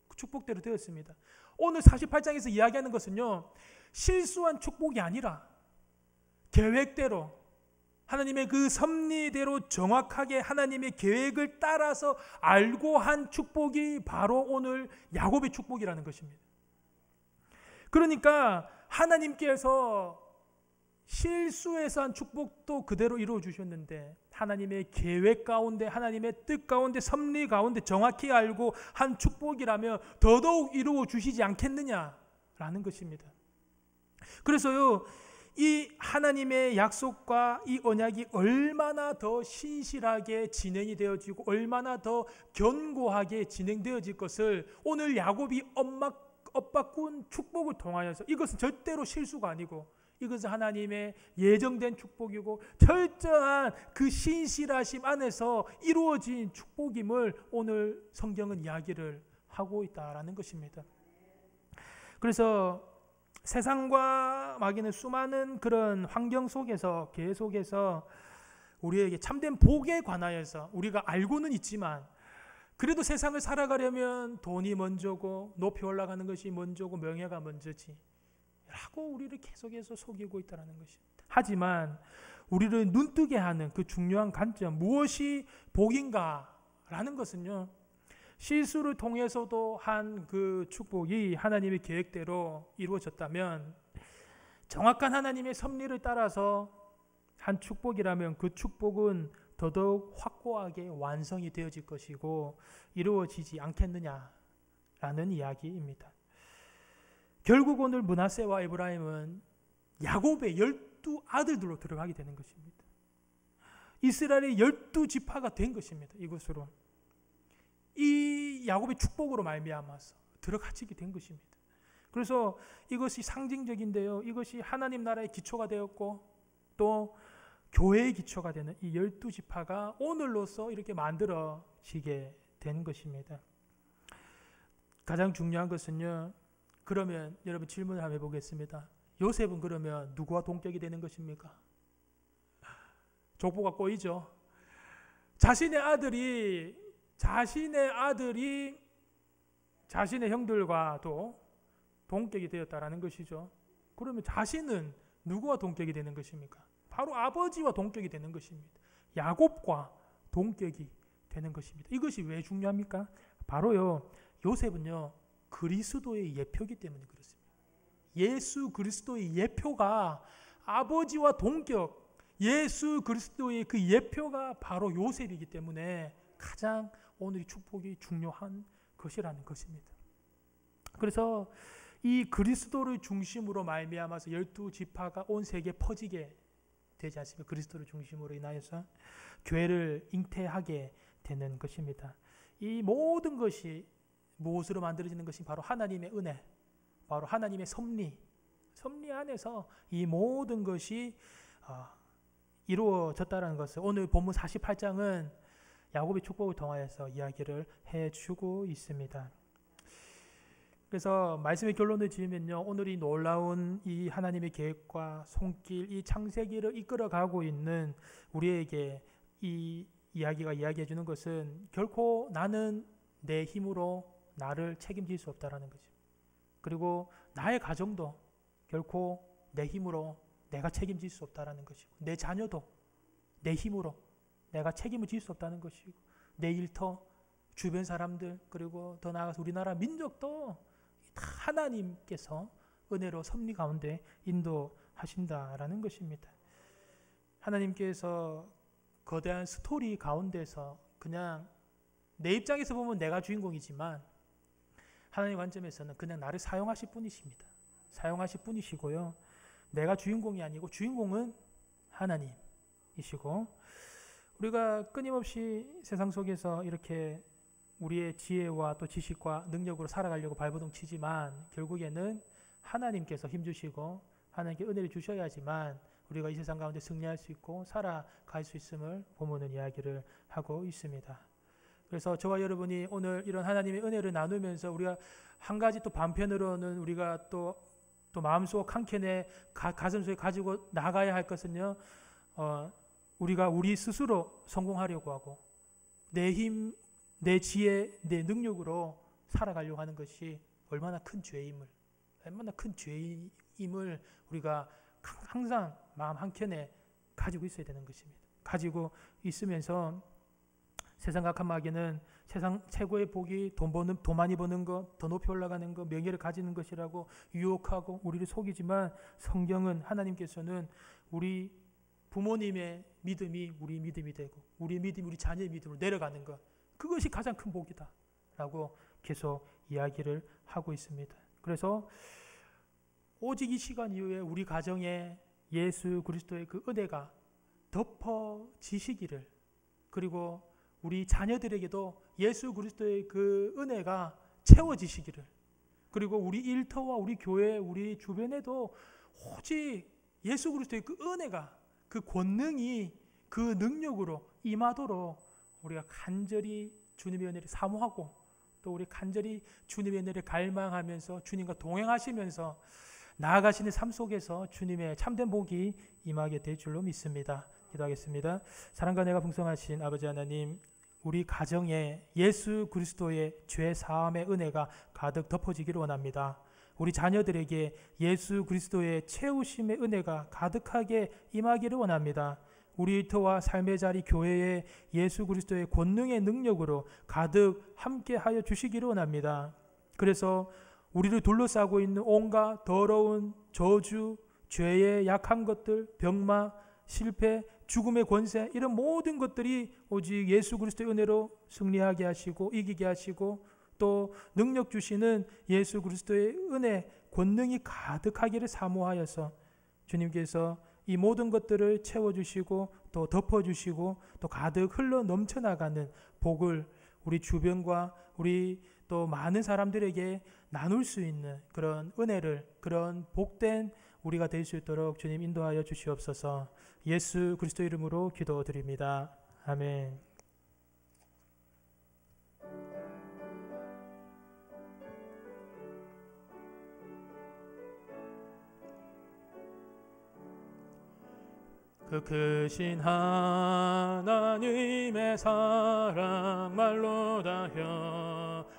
그 축복대로 되었습니다. 오늘 48장에서 이야기하는 것은요, 실수한 축복이 아니라 계획대로, 하나님의 그 섭리대로 정확하게 하나님의 계획을 따라서 알고 한 축복이 바로 오늘 야곱의 축복이라는 것입니다. 그러니까 하나님께서 실수해서 한 축복도 그대로 이루어 주셨는데, 하나님의 계획 가운데, 하나님의 뜻 가운데, 섭리 가운데 정확히 알고 한 축복이라면 더더욱 이루어 주시지 않겠느냐라는 것입니다. 그래서요, 이 하나님의 약속과 이 언약이 얼마나 더 신실하게 진행이 되어지고 얼마나 더 견고하게 진행되어질 것을 오늘 야곱이 엇바꾼 축복을 통하여서, 이것은 절대로 실수가 아니고 이것은 하나님의 예정된 축복이고 철저한 그 신실하심 안에서 이루어진 축복임을 오늘 성경은 이야기를 하고 있다라는 것입니다. 그래서 세상과 마귀는 수많은 그런 환경 속에서 계속해서 우리에게 참된 복에 관하여서 우리가 알고는 있지만, 그래도 세상을 살아가려면 돈이 먼저고 높이 올라가는 것이 먼저고 명예가 먼저지 라고 우리를 계속해서 속이고 있다는 것입니다. 하지만 우리를 눈뜨게 하는 그 중요한 관점, 무엇이 복인가 라는 것은요, 실수를 통해서도 한 그 축복이 하나님의 계획대로 이루어졌다면, 정확한 하나님의 섭리를 따라서 한 축복이라면 그 축복은 더더욱 확고하게 완성이 되어질 것이고 이루어지지 않겠느냐라는 이야기입니다. 결국 오늘 므낫세와 에브라임은 야곱의 12아들들로 들어가게 되는 것입니다. 이스라엘의 12지파가 된 것입니다. 이것으로 이 야곱의 축복으로 말미암아서 들어가지게 된 것입니다. 그래서 이것이 상징적인데요, 이것이 하나님 나라의 기초가 되었고 또 교회의 기초가 되는 이 12지파가 오늘로서 이렇게 만들어지게 된 것입니다. 가장 중요한 것은요, 그러면 여러분 질문을 한번 해보겠습니다. 요셉은 그러면 누구와 동격이 되는 것입니까? 족보가 꼬이죠. 자신의 아들이 자신의 형들과도 동격이 되었다라는 것이죠. 그러면 자신은 누구와 동격이 되는 것입니까? 바로 아버지와 동격이 되는 것입니다. 야곱과 동격이 되는 것입니다. 이것이 왜 중요합니까? 바로요, 요셉은요, 그리스도의 예표이기 때문에 그렇습니다. 예수 그리스도의 예표가 아버지와 동격, 예수 그리스도의 그 예표가 바로 요셉이기 때문에 가장 오늘 축복이 중요한 것이라는 것입니다. 그래서 이 그리스도를 중심으로 말미암아서 12지파가 온 세계에 퍼지게 되지 않습니까? 그리스도를 중심으로 인하여서 교회를 잉태하게 되는 것입니다. 이 모든 것이 무엇으로 만들어지는 것이 바로 하나님의 은혜, 바로 하나님의 섭리 안에서 이 모든 것이 이루어졌다는 것을 오늘 본문 48장은 야곱의 축복을 통하여서 이야기를 해주고 있습니다. 그래서 말씀의 결론을 지으면요, 오늘 이 놀라운 이 하나님의 계획과 손길, 이 창세기를 이끌어가고 있는 우리에게 이 이야기가 이야기해 주는 것은 결코 나는 내 힘으로 나를 책임질 수 없다라는 거죠. 그리고 나의 가정도 결코 내 힘으로 내가 책임질 수 없다라는 것이고, 내 자녀도 내 힘으로 내가 책임을 질 수 없다는 것이고, 내 일터, 주변 사람들, 그리고 더 나아가서 우리나라 민족도 다 하나님께서 은혜로 섭리 가운데 인도하신다라는 것입니다. 하나님께서 거대한 스토리 가운데서 그냥 내 입장에서 보면 내가 주인공이지만 하나님의 관점에서는 그냥 나를 사용하실 분이십니다. 사용하실 분이시고요. 내가 주인공이 아니고 주인공은 하나님이시고, 우리가 끊임없이 세상 속에서 이렇게 우리의 지혜와 또 지식과 능력으로 살아가려고 발버둥 치지만 결국에는 하나님께서 힘주시고 하나님께 은혜를 주셔야지만 우리가 이 세상 가운데 승리할 수 있고 살아갈 수 있음을 본문은 이야기를 하고 있습니다. 그래서 저와 여러분이 오늘 이런 하나님의 은혜를 나누면서 우리가 한 가지 또 반편으로는 우리가 또 마음속 한켠에 가슴속에 가지고 나가야 할 것은요, 우리가 우리 스스로 성공하려고 하고 내 힘, 내 지혜, 내 능력으로 살아가려고 하는 것이 얼마나 큰 죄임을 우리가 항상 마음 한켠에 가지고 있어야 되는 것입니다. 가지고 있으면서 세상 각함하기는 세상 최고의 복이 돈 많이 버는 것, 더 높이 올라가는 것, 명예를 가지는 것이라고 유혹하고 우리를 속이지만 성경은, 하나님께서는 우리 부모님의 믿음이 우리 믿음이 되고 우리 믿음이 우리 자녀의 믿음으로 내려가는 것, 그것이 가장 큰 복이다 라고 계속 이야기를 하고 있습니다. 그래서 오직 이 시간 이후에 우리 가정에 예수 그리스도의 그 은혜가 덮어지시기를, 그리고 우리 자녀들에게도 예수 그리스도의 그 은혜가 채워지시기를, 그리고 우리 일터와 우리 교회, 우리 주변에도 오직 예수 그리스도의 그 은혜가, 그 권능이, 그 능력으로 임하도록 우리가 간절히 주님의 은혜를 사모하고 또 우리 간절히 주님의 은혜를 갈망하면서 주님과 동행하시면서 나아가시는 삶 속에서 주님의 참된 복이 임하게 될 줄로 믿습니다. 기도하겠습니다. 사랑과 은혜가 풍성하신 아버지 하나님, 우리 가정에 예수 그리스도의 죄 사함의 은혜가 가득 덮어지기를 원합니다. 우리 자녀들에게 예수 그리스도의 채우심의 은혜가 가득하게 임하기를 원합니다. 우리 일터와 삶의 자리 교회에 예수 그리스도의 권능의 능력으로 가득 함께하여 주시기를 원합니다. 그래서 우리를 둘러싸고 있는 온갖 더러운 저주, 죄의 약한 것들, 병마, 실패, 죽음의 권세, 이런 모든 것들이 오직 예수 그리스도의 은혜로 승리하게 하시고 이기게 하시고 또 능력 주시는 예수 그리스도의 은혜, 권능이 가득하기를 사모하여서 주님께서 이 모든 것들을 채워주시고 또 덮어주시고 또 가득 흘러 넘쳐나가는 복을 우리 주변과 우리 또 많은 사람들에게 나눌 수 있는 그런 은혜를, 그런 복된 우리가 될 수 있도록 주님 인도하여 주시옵소서. 예수 그리스도 이름으로 기도드립니다. 아멘. 그 크신 하나님의 사랑 말로 다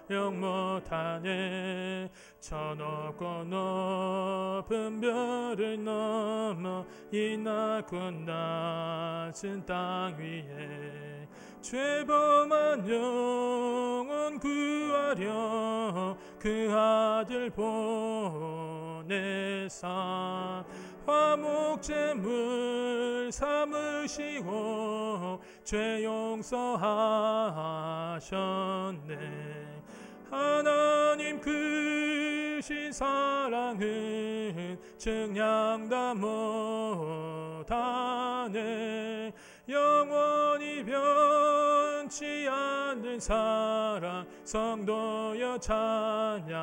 형용 못하네. 저 높고 높은 별을 넘어 이 넓고 낮은 땅 위에 죄범한 영혼 구하려 그 아들 보내사 화목제물 삼으시고 죄 용서하셨네. 하나님 크신 사랑은 증량다 못하네. 영원히 변치 않는 사랑 성도여 찬양하세.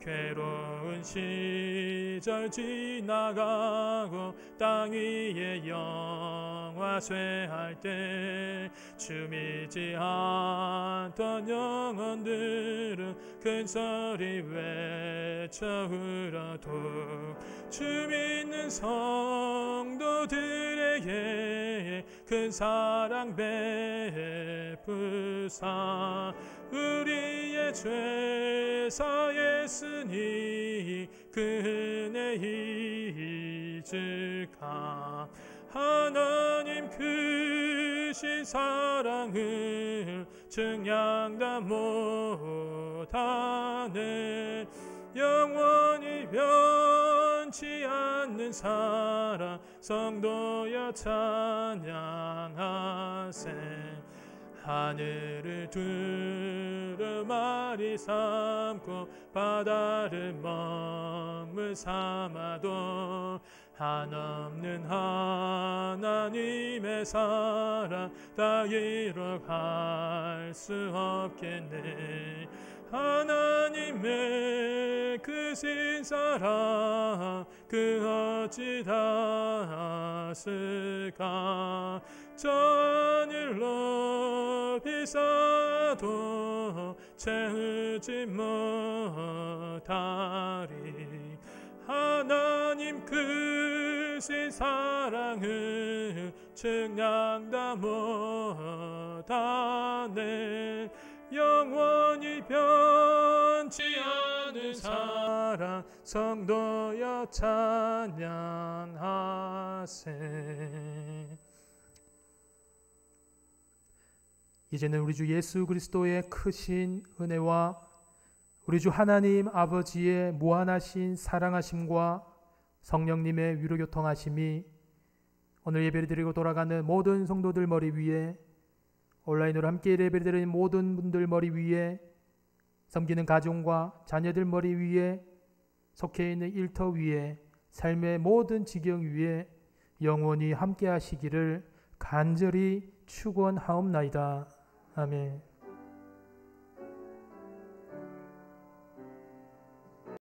괴로운 시절 지나가고 땅 위에 영화쇠할 때 주 믿지 않던 영혼들은 큰 소리 외쳐 울어도 주 믿는 성도들에게 큰 사랑 베푸사 우리의 죄 사했으니 그 은혜 잊을까. 하나님 크신 사랑을 증량다 못하네. 영원히 변치 않는 사랑 성도여 찬양하세. 하늘을 두루마리 삼고 바다를 먹물 삼아도 한없는 하나님의 사랑 다 기록할 수 없겠네. 하나님의 크신 사랑 그 어찌 닿았을까. 저 하늘 높이 쌓아도 채우지 못하리. 하나님 크신 사랑을 증량다 못하네. 영원히 변치 않는 사랑 성도여 찬양하세. 이제는 우리 주 예수 그리스도의 크신 은혜와 우리 주 하나님 아버지의 무한하신 사랑하심과 성령님의 위로교통하심이 오늘 예배를 드리고 돌아가는 모든 성도들 머리 위에, 온라인으로 함께 예배를 드리는 모든 분들 머리 위에, 섬기는 가정과 자녀들 머리 위에, 속해 있는 일터 위에, 삶의 모든 지경 위에 영원히 함께 하시기를 간절히 축원하옵나이다. 아멘.